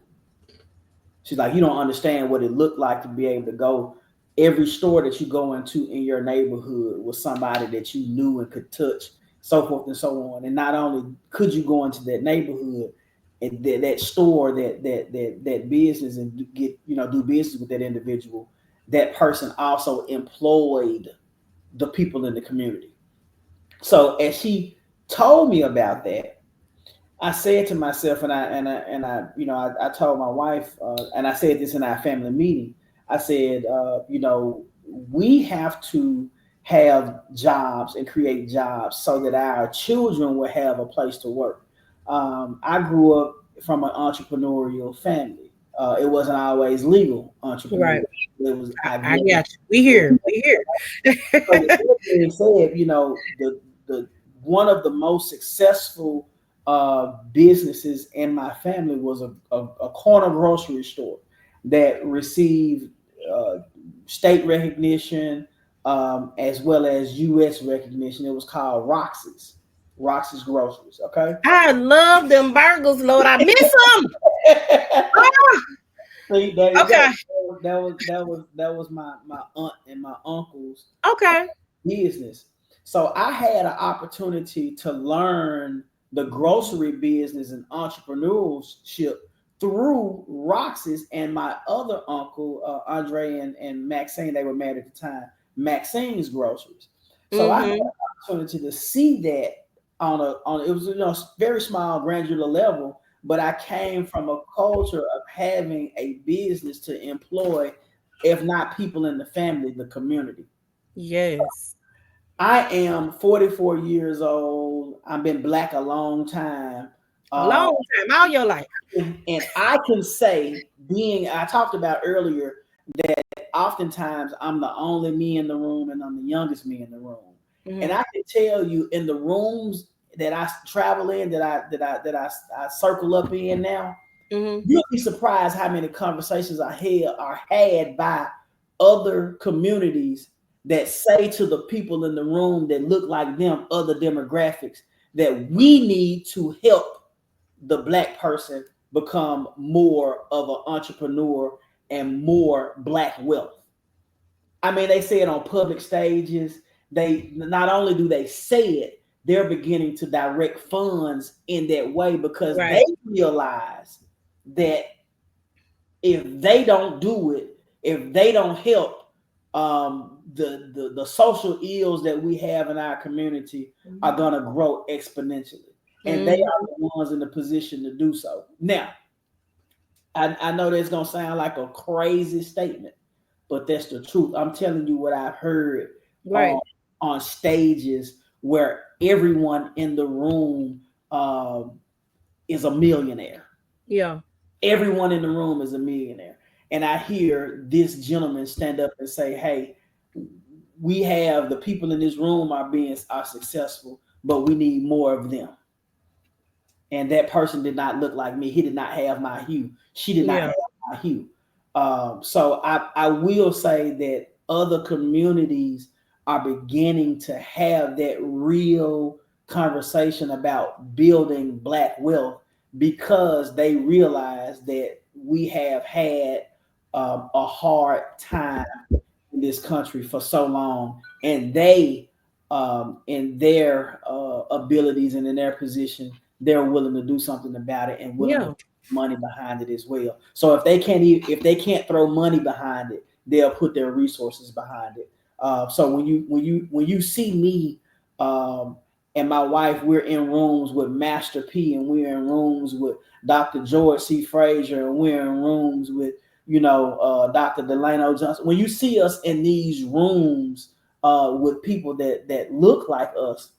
She's like, you don't understand what it looked like to be able to go, every store that you go into in your neighborhood was somebody that you knew and could touch, so forth and so on. And not only could you go into that neighborhood and that store, that business, and get, do business with that individual, that person also employed the people in the community. So as she told me about that, I said to myself, I told my wife, and I said this in our family meeting. I said, we have to have jobs and create jobs so that our children will have a place to work. I grew up from an entrepreneurial family. It wasn't always legal entrepreneurial. Right. It was I got you. We here. We here. so with that being said, the one of the most successful businesses in my family was a corner grocery store that received uh, state recognition, as well as U.S. recognition. It was called Roxy's Groceries. Okay. I love them burgers, Lord. I miss them. See, there you go. Okay. That was my aunt and my uncle's Okay. business. So I had an opportunity to learn the grocery business and entrepreneurship through Roxy's, and my other uncle, Andre and Maxine. They were married at the time. Maxine's Groceries. So I had Mm-hmm. an opportunity to see that on it was, very small granular level, but I came from a culture of having a business to employ, if not people in the family, the community. Yes. I am 44 years old. I've been black a long time. A Uh, long time, all your life. and I can say, I talked about earlier, that oftentimes I'm the only me in the room and I'm the youngest me in the room. And Mm-hmm. I can tell you, in the rooms that I travel in, that I circle up in now, Mm-hmm. you'll be surprised how many conversations are had by other communities that say to the people in the room that look like them, other demographics, that we need to help the black person become more of an entrepreneur and more black wealth. I mean, they say it on public stages. They not only do they say it, they're beginning to direct funds in that way, because Right. they realize that if they don't do it, if they don't help, the social ills that we have in our community are going to grow exponentially, and they Mm-hmm. are the ones in the position to do so. Now, I know that's going to sound like a crazy statement, but that's the truth. I'm telling you what I've heard Right. on on stages where everyone in the room is a millionaire. Yeah. Everyone in the room is a millionaire. And I hear this gentleman stand up and say, "Hey, we have the people in this room are successful, but we need more of them." And that person did not look like me. He did not have my hue. She did not Yeah. have my hue. So I will say that other communities are beginning to have that real conversation about building black wealth, because they realize that we have had a hard time in this country for so long, and they, in their abilities and in their position, they're willing to do something about it and willing to Yeah. put money behind it as well. So if they can't throw money behind it, they'll put their resources behind it. So when you see me, and my wife, we're in rooms with Master P, and we're in rooms with Dr. George C. Frazier, and we're in rooms with Dr. Delano Johnson. When you see us in these rooms with people that look like us,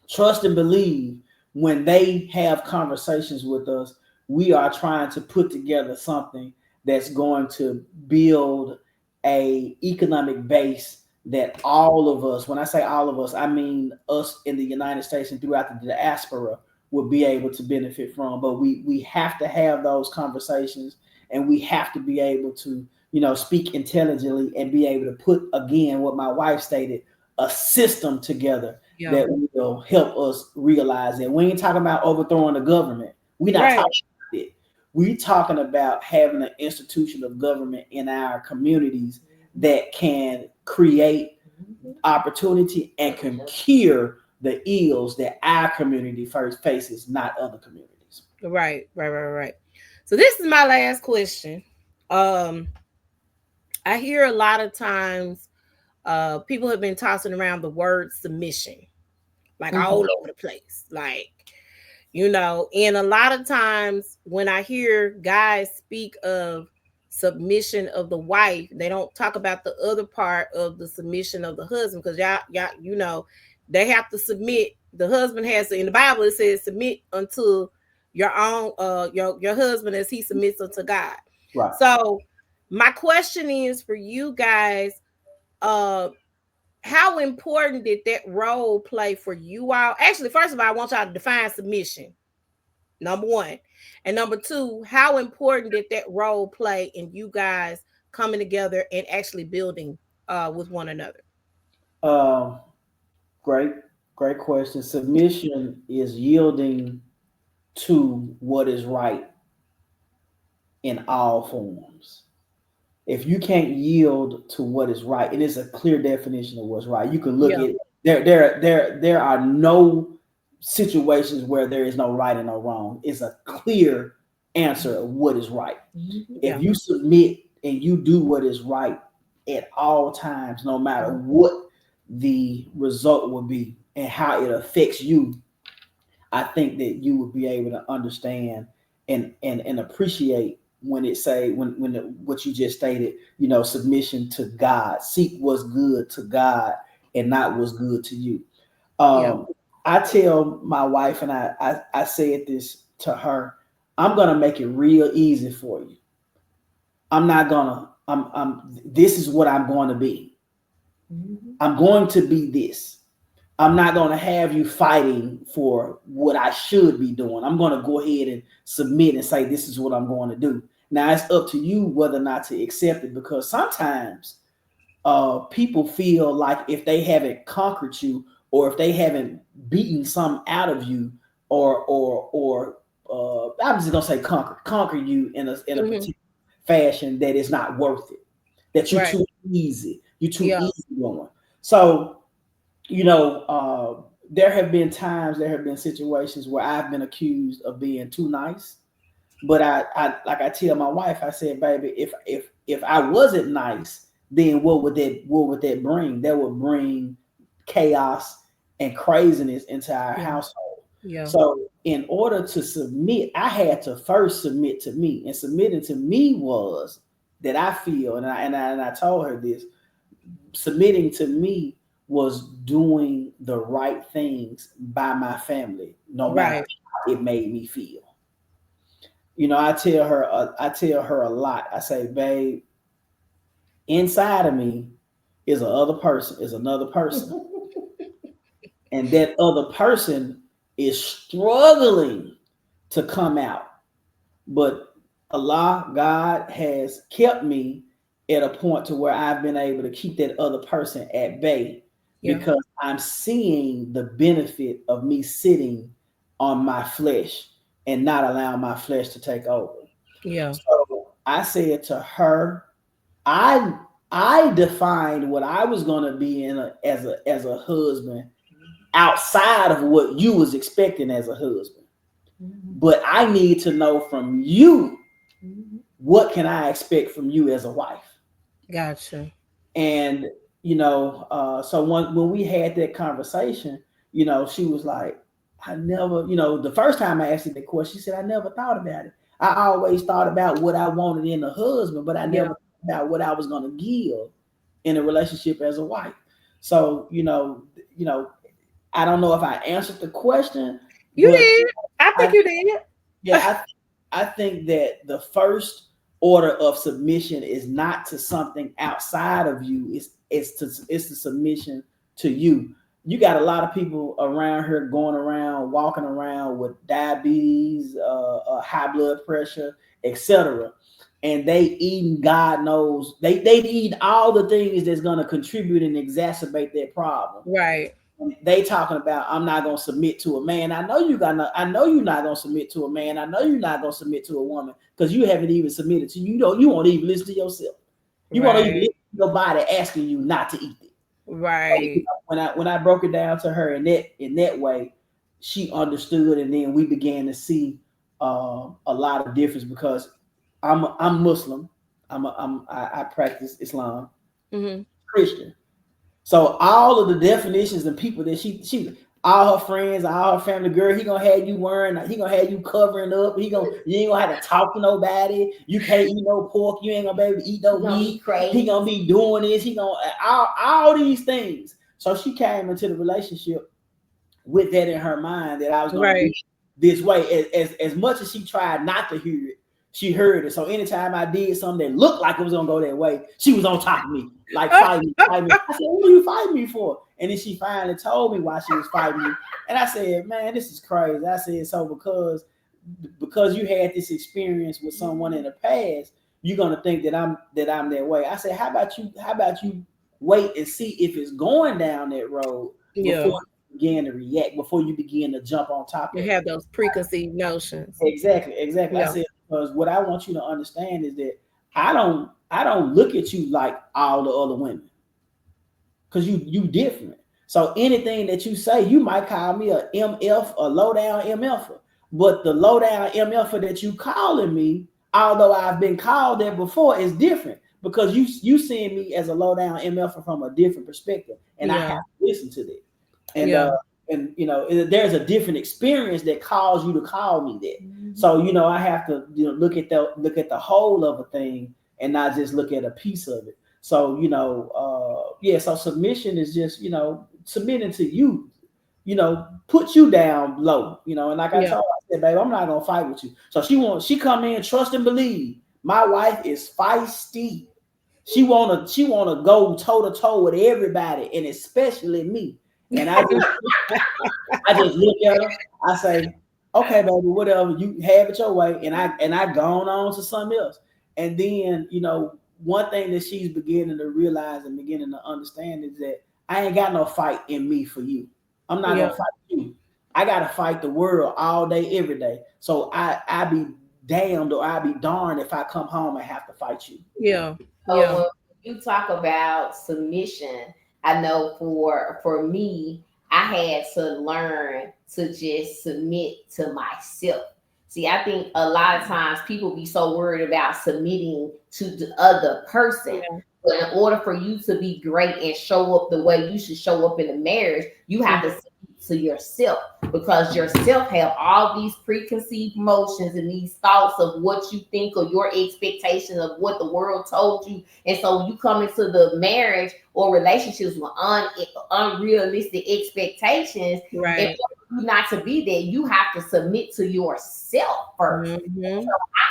trust and believe, when they have conversations with us, we are trying to put together something that's going to build a economic base that all of us, when I say all of us, I mean us in the United States and throughout the diaspora, will be able to benefit from. But we have to have those conversations, and we have to be able to speak intelligently and be able to put, again, what my wife stated, a system together Yeah. that will help us realize that we ain't talking about overthrowing the government. We're not Right. talking about it. We're talking about having an institution of government in our communities that can create opportunity and can cure the ills that our community first faces, not other communities. Right. So this is my last question. Um, I hear a lot of times people have been tossing around the word submission, like Mhm. all over the place. Like, and a lot of times when I hear guys speak of submission of the wife, they don't talk about the other part of the submission of the husband, because y'all, they have to submit. The husband has to, in the Bible it says, submit unto your own your husband as he submits unto God. Right. So my question is for you guys, uh how important did that role play for you all? Actually, first of all, I want y'all to define submission, number one. And number two, how important did that role play in you guys coming together and actually building with one another? Um, great, great question. Submission is yielding to what is right in all forms. If you can't yield to what is right, and it's a clear definition of what's right, you can look Yeah. at there are no situations where there is no right and no wrong. It's a clear answer of what is right. Yeah. If you submit and you do what is right at all times, no matter what the result will be and how it affects you, I think that you would be able to understand and appreciate when it say what you just stated, submission to God, seek what's good to God and not what's good to you. Yeah. I tell my wife, and I said this to her, I'm gonna make it real easy for you. I'm not gonna. This is what I'm going to be. I'm going to be this. I'm not going to have you fighting for what I should be doing. I'm going to go ahead and submit and say, this is what I'm going to do. Now it's up to you whether or not to accept it, because sometimes people feel like if they haven't conquered you, or if they haven't beaten some out of you, or I'm just gonna say conquer you in a particular fashion, that it's not worth it. That you're Right. too easy. You're too Yeah. easy going. So there have been times, there have been situations where I've been accused of being too nice. But I like I tell my wife, I said, baby, if I wasn't nice, then what would that bring? That would bring chaos and craziness into our Yeah. household. Yeah. So in order to submit, I had to first submit to me. And submitting to me was that I feel, and I told her this, submitting to me was doing the right things by my family, no matter Right. how it made me feel. I tell her a lot. I say, babe, inside of me is another person, and that other person is struggling to come out. But Allah, God has kept me at a point to where I've been able to keep that other person at bay, Yeah. because I'm seeing the benefit of me sitting on my flesh and not allowing my flesh to take over. Yeah. So I said to her, I I defined what I was going to be as a husband outside of what you was expecting as a husband. But I need to know from you, what can I expect from you as a wife? Gotcha. And so when we had that conversation, she was like, I never, the first time I asked her that question, she said, I never thought about it. I always thought about what I wanted in a husband, but I Yeah. never thought about what I was going to give in a relationship as a wife. So, I don't know if I answered the question, You but did. I think I, you did. yeah, I think that the first order of submission is not to something outside of you. It's the submission to you. You got a lot of people around here going around, walking around with diabetes, high blood pressure, etc. And they eating, God knows, they eat all the things that's going to contribute and exacerbate their problem. Right. They talking about, I'm not gonna submit to a man. I know you're not gonna submit to a man. I know you're not gonna submit to a woman because you haven't even submitted to you. You won't even listen to yourself. You won't even Right. listen to your body asking you not to eat it. So Right. when I broke it down to her in that way, she understood, and then we began to see a lot of difference because I'm Muslim. I practice Islam, Hmm. Christian. So all of the definitions and people that she all her friends, all her family, girl, he gonna have you covering up. You ain't gonna have to talk to nobody. You can't eat no pork. You ain't gonna be able to eat no meat. He gonna be doing this. He gonna all these things. So she came into the relationship with that in her mind that I was gonna Right. be this way. As much as she tried not to hear it, she heard it. So anytime I did something that looked like it was gonna go that way, she was on top of me, like fighting me, fighting me. I said, "What are you fighting me for?" And then she finally told me why she was fighting me. And I said, "Man, this is crazy." I said, "So because you had this experience with someone in the past, you're gonna think that I'm that way." I said, How about you wait and see if it's going down that road Yeah. before you begin to react, before you begin to jump on top You of it." have those preconceived notions. Exactly. I Yeah. said, because what I want you to understand is that I don't look at you like all the other women, because you different. So anything that you say, you might call me a MF, a low down MF, but the low down MF that you calling me, although I've been called that before, is different because you seeing me as a low down MF from a different perspective, and I Yeah. have to listen to that. And Yeah. there's a different experience that calls you to call me that. So I have to look at the whole of a thing and not just look at a piece of it. So so submission is just submitting to you, put you down low, and like I Yeah. told her, I said, babe, I'm not gonna fight with you. So she come in, trust and believe. My wife is feisty. She wanna go toe to toe with everybody, and especially me. And I just look at her. I say, okay, baby, whatever, you have it your way, and I gone on to something else. And then one thing that she's beginning to realize and beginning to understand is that I ain't got no fight in me for you. I'm not Yeah. gonna fight you. I gotta fight the world all day, every day. So I be damned or I be darned if I come home and have to fight you. Yeah. So Yeah. when you talk about submission, I know for me, I had to learn to just submit to myself. See, I think a lot of times people be so worried about submitting to the other person. Yeah. But in order for you to be great and show up the way you should show up in a marriage, you have to submit to yourself, because yourself have all these preconceived notions and these thoughts of what you think or your expectation of what the world told you. And so you come into the marriage or relationships with unrealistic expectations. In Right. order for you not to be there, you have to submit to yourself first. Hmm.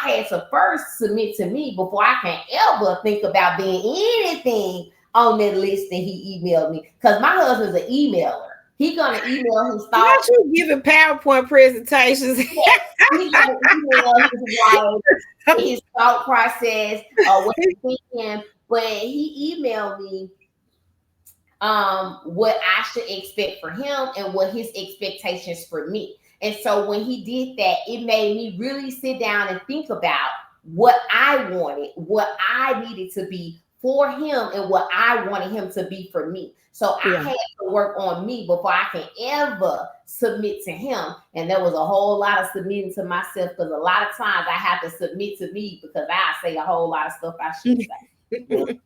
I had to first submit to me before I can ever think about being anything on that list that he emailed me. Because my husband's an emailer. He gonna email his Not thoughts. you giving PowerPoint presentations. He gonna email his wife his thought process or what he's thinking. But he emailed me what I should expect for him and what his expectations for me. And so when he did that, it made me really sit down and think about what I wanted, what I needed to be for him, and what I wanted him to be for me. So I had to work on me before I can ever submit to him. And there was a whole lot of submitting to myself, because a lot of times I have to submit to me because I say a whole lot of stuff I should say.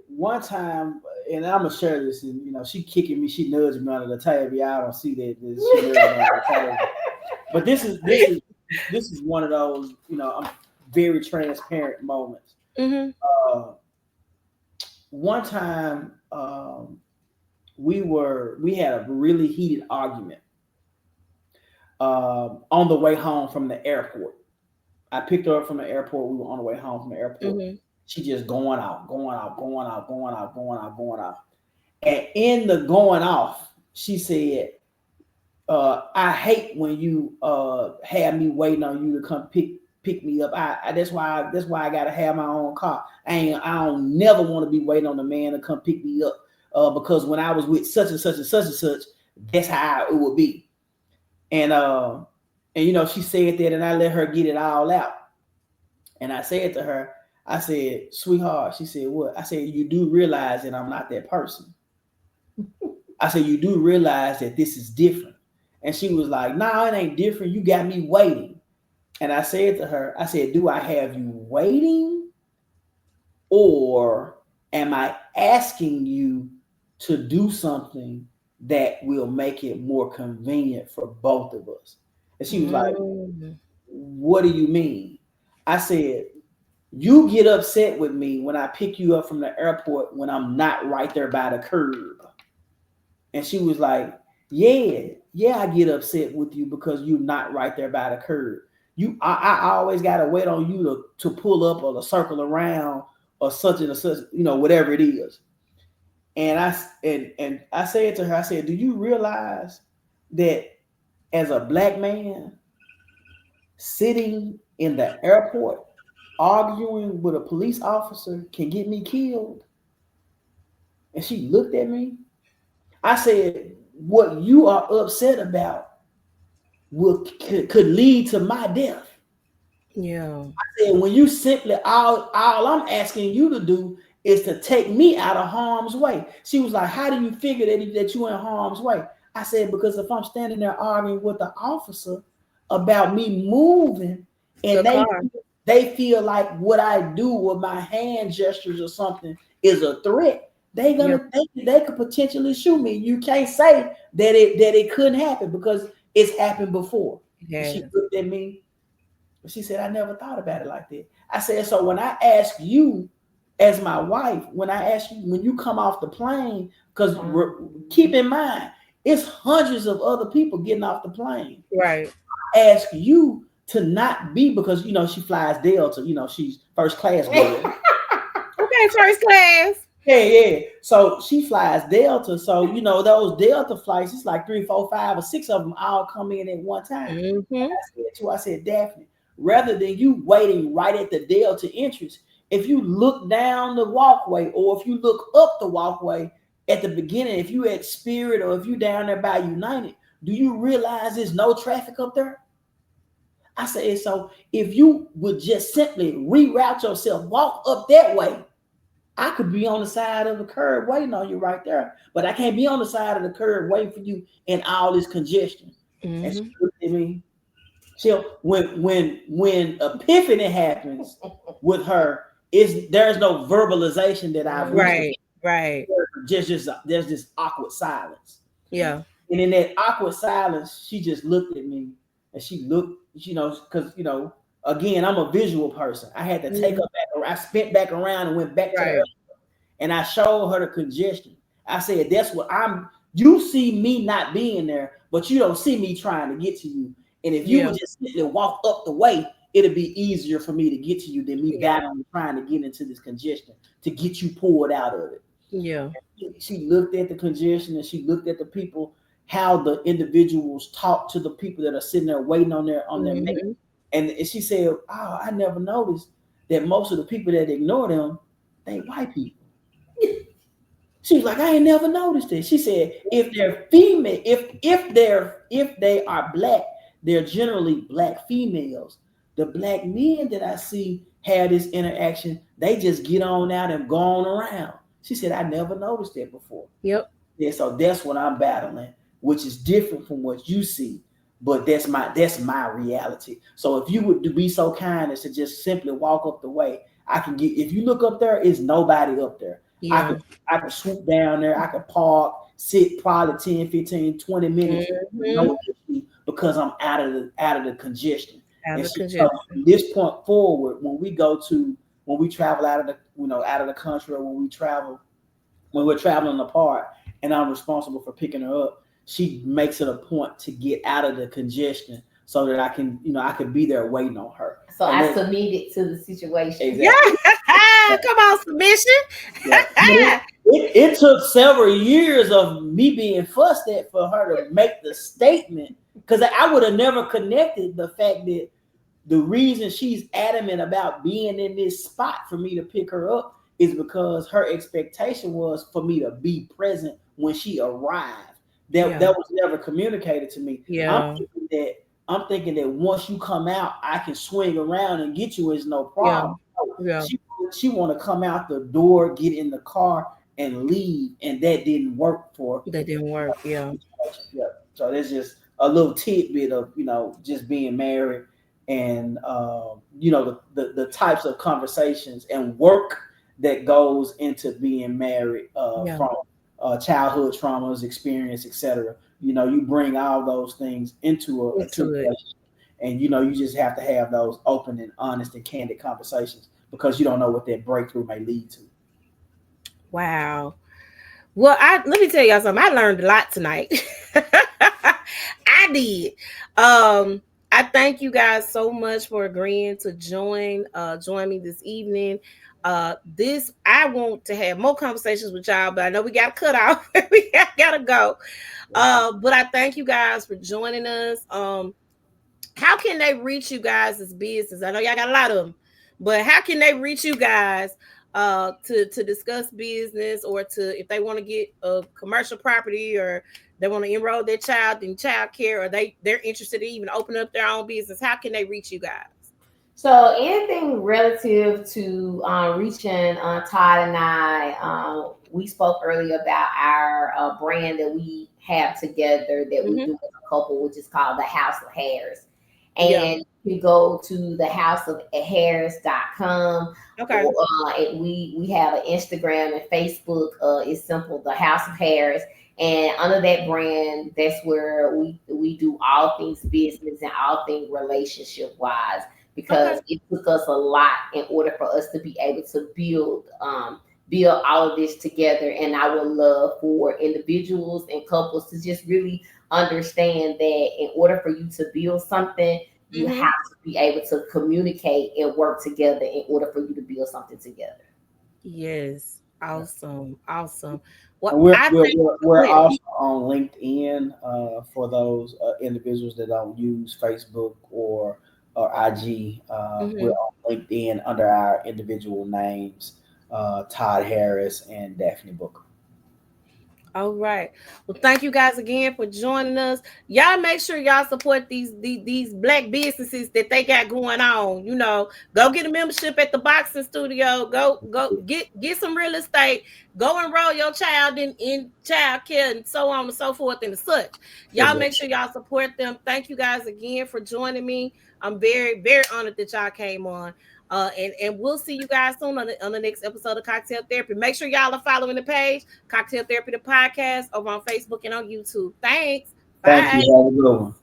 One time, and I'm gonna share this, and she kicking me, she nudged me under the table. Y'all don't see that. She nudged me under the table. But this is one of those, very transparent moments. Mm-hmm. One time, we had a really heated argument on the way home from the airport. I picked her up from the airport. We were on the way home from the airport. Mm-hmm. She just going out. And in the going off, she said, I hate when you have me waiting on you to come pick me up. That's why I gotta have my own car. I don't never want to be waiting on a man to come pick me up. Because when I was with such and such and such and such, that's how it would be. And she said that, and I let her get it all out. And I said to her, I said, sweetheart, she said, what? I said, you do realize that I'm not that person. I said, you do realize that this is different. And she was like, no, it ain't different. You got me waiting. And I said to her, I said, do I have you waiting? Or am I asking you to do something that will make it more convenient for both of us? And she was like, what do you mean? I said, you get upset with me when I pick you up from the airport when I'm not right there by the curb. And she was like, yeah, I get upset with you because you're not right there by the curb. I always got to wait on you to pull up or to circle around or such and such, whatever it is. And I said to her, I said, do you realize that as a black man sitting in the airport arguing with a police officer can get me killed? And she looked at me. I said, what you are upset about could lead to my death. Yeah. I said, when you simply, all I'm asking you to do is to take me out of harm's way. She was like, how do you figure that you're in harm's way? I said, because if I'm standing there arguing with the officer about me moving, and they feel like what I do with my hand gestures or something is a threat, they could potentially shoot me. You can't say that it couldn't happen because it's happened before. Yeah. She looked at me. She said, I never thought about it like that. I said, so when I ask you as my wife, when you come off the plane, because keep in mind, it's hundreds of other people getting off the plane. Right. I ask you to not be, because, she flies Delta, she's first class. Okay, first class. Yeah. So she flies Delta. So, those Delta flights, it's like 3, 4, 5, or 6 of them all come in at one time. Mm-hmm. I said, Daphne, rather than you waiting right at the Delta entrance, if you look down the walkway, or if you look up the walkway at the beginning, if you at Spirit or if you down there by United, do you realize there's no traffic up there? I said, so if you would just simply reroute yourself, walk up that way, I could be on the side of the curb waiting on you right there, but I can't be on the side of the curb waiting for you in all this congestion. Mm-hmm. And she looked at me. When epiphany happens with her, there's no verbalization that I've right. Just there's this awkward silence. Yeah. And in that awkward silence, she just looked at me, and she looked, because again, I'm a visual person. I had to take her back. I spent back around and went back to her, and I showed her the congestion. I said, that's what you see me not being there, but you don't see me trying to get to you. And if you would just simply walk up the way, it'll be easier for me to get to you than me battling trying to get into this congestion to get you pulled out of it. Yeah. She looked at the congestion, and she looked at the people, how the individuals talk to the people that are sitting there waiting on their mate. And she said, oh, I never noticed that most of the people that ignore them, they white people. She was like, I ain't never noticed it. She said, if they're female, if they are black, they're generally black females. the black men that I see have this interaction, they just get on out and go on around. She said, I never noticed that before. Yep. Yeah, so that's what I'm battling, which is different from what you see. But that's my reality. So if you would be so kind as to just simply walk up the way, I can get. If you look up there, it's nobody up there. Yeah. I could swoop down there. I could park, sit probably 10, 15, 20 minutes, no issue, because I'm out of the congestion. Out And of so congestion. from this point forward, when we travel out of the country, or when we're traveling apart, and I'm responsible for picking her up, she makes it a point to get out of the congestion so that I can be there waiting on her. So I submitted to the situation. Exactly. Yeah. Come on, submission. Yeah. It took several years of me being fussed at for her to make the statement, because I would have never connected the fact that the reason she's adamant about being in this spot for me to pick her up is because her expectation was for me to be present when she arrived. That was never communicated to me. Yeah. I'm thinking that once you come out, I can swing around and get you. It's no problem. Yeah. She want to come out the door, get in the car, and leave, and that didn't work for her. That didn't work. Yeah. So there's just a little tidbit of just being married, and the types of conversations and work that goes into being married, from childhood traumas, experience, etc. You bring all those things into a relationship, and you just have to have those open and honest and candid conversations, because you don't know what that breakthrough may lead to. Wow. Well, let me tell y'all something. I learned a lot tonight. I did. I thank you guys so much for agreeing to join me this evening. I want to have more conversations with y'all, but I know we got to cut off. We gotta go. But I thank you guys for joining us. How can they reach you guys as business? I know y'all got a lot of them, but how can they reach you guys to discuss business, or if they want to get a commercial property, or they want to enroll their child in child care, or they're interested in even opening up their own business? How can they reach you guys? So anything relative to reaching Todd and I, we spoke earlier about our brand that we have together that we do as a couple, which is called the House of Harris. And you go to thehouseofharris.com. Okay. And we have an Instagram and Facebook. It's simple, the House of Harris. And under that brand, that's where we do all things business and all things relationship wise, because it took us a lot in order for us to be able to build all of this together. And I would love for individuals and couples to just really understand that in order for you to build something, you have to be able to communicate and work together in order for you to build something together. Yes. Awesome. Well, we're also on LinkedIn for those individuals that don't use Facebook or IG. We're on LinkedIn under our individual names, Todd Harris and Daphne Booker. All right. Well, thank you guys again for joining us. Y'all make sure y'all support these black businesses that they got going on. Go get a membership at the boxing studio. Go get some real estate. Go enroll your child in child care, and so on and so forth and such. Y'all make sure y'all support them. Thank you guys again for joining me. I'm very, very honored that y'all came on. And we'll see you guys soon on the next episode of Cocktail Therapy. Make sure y'all are following the page, Cocktail Therapy, the podcast, over on Facebook and on YouTube. Thanks. Bye. Thank you. Have a good one.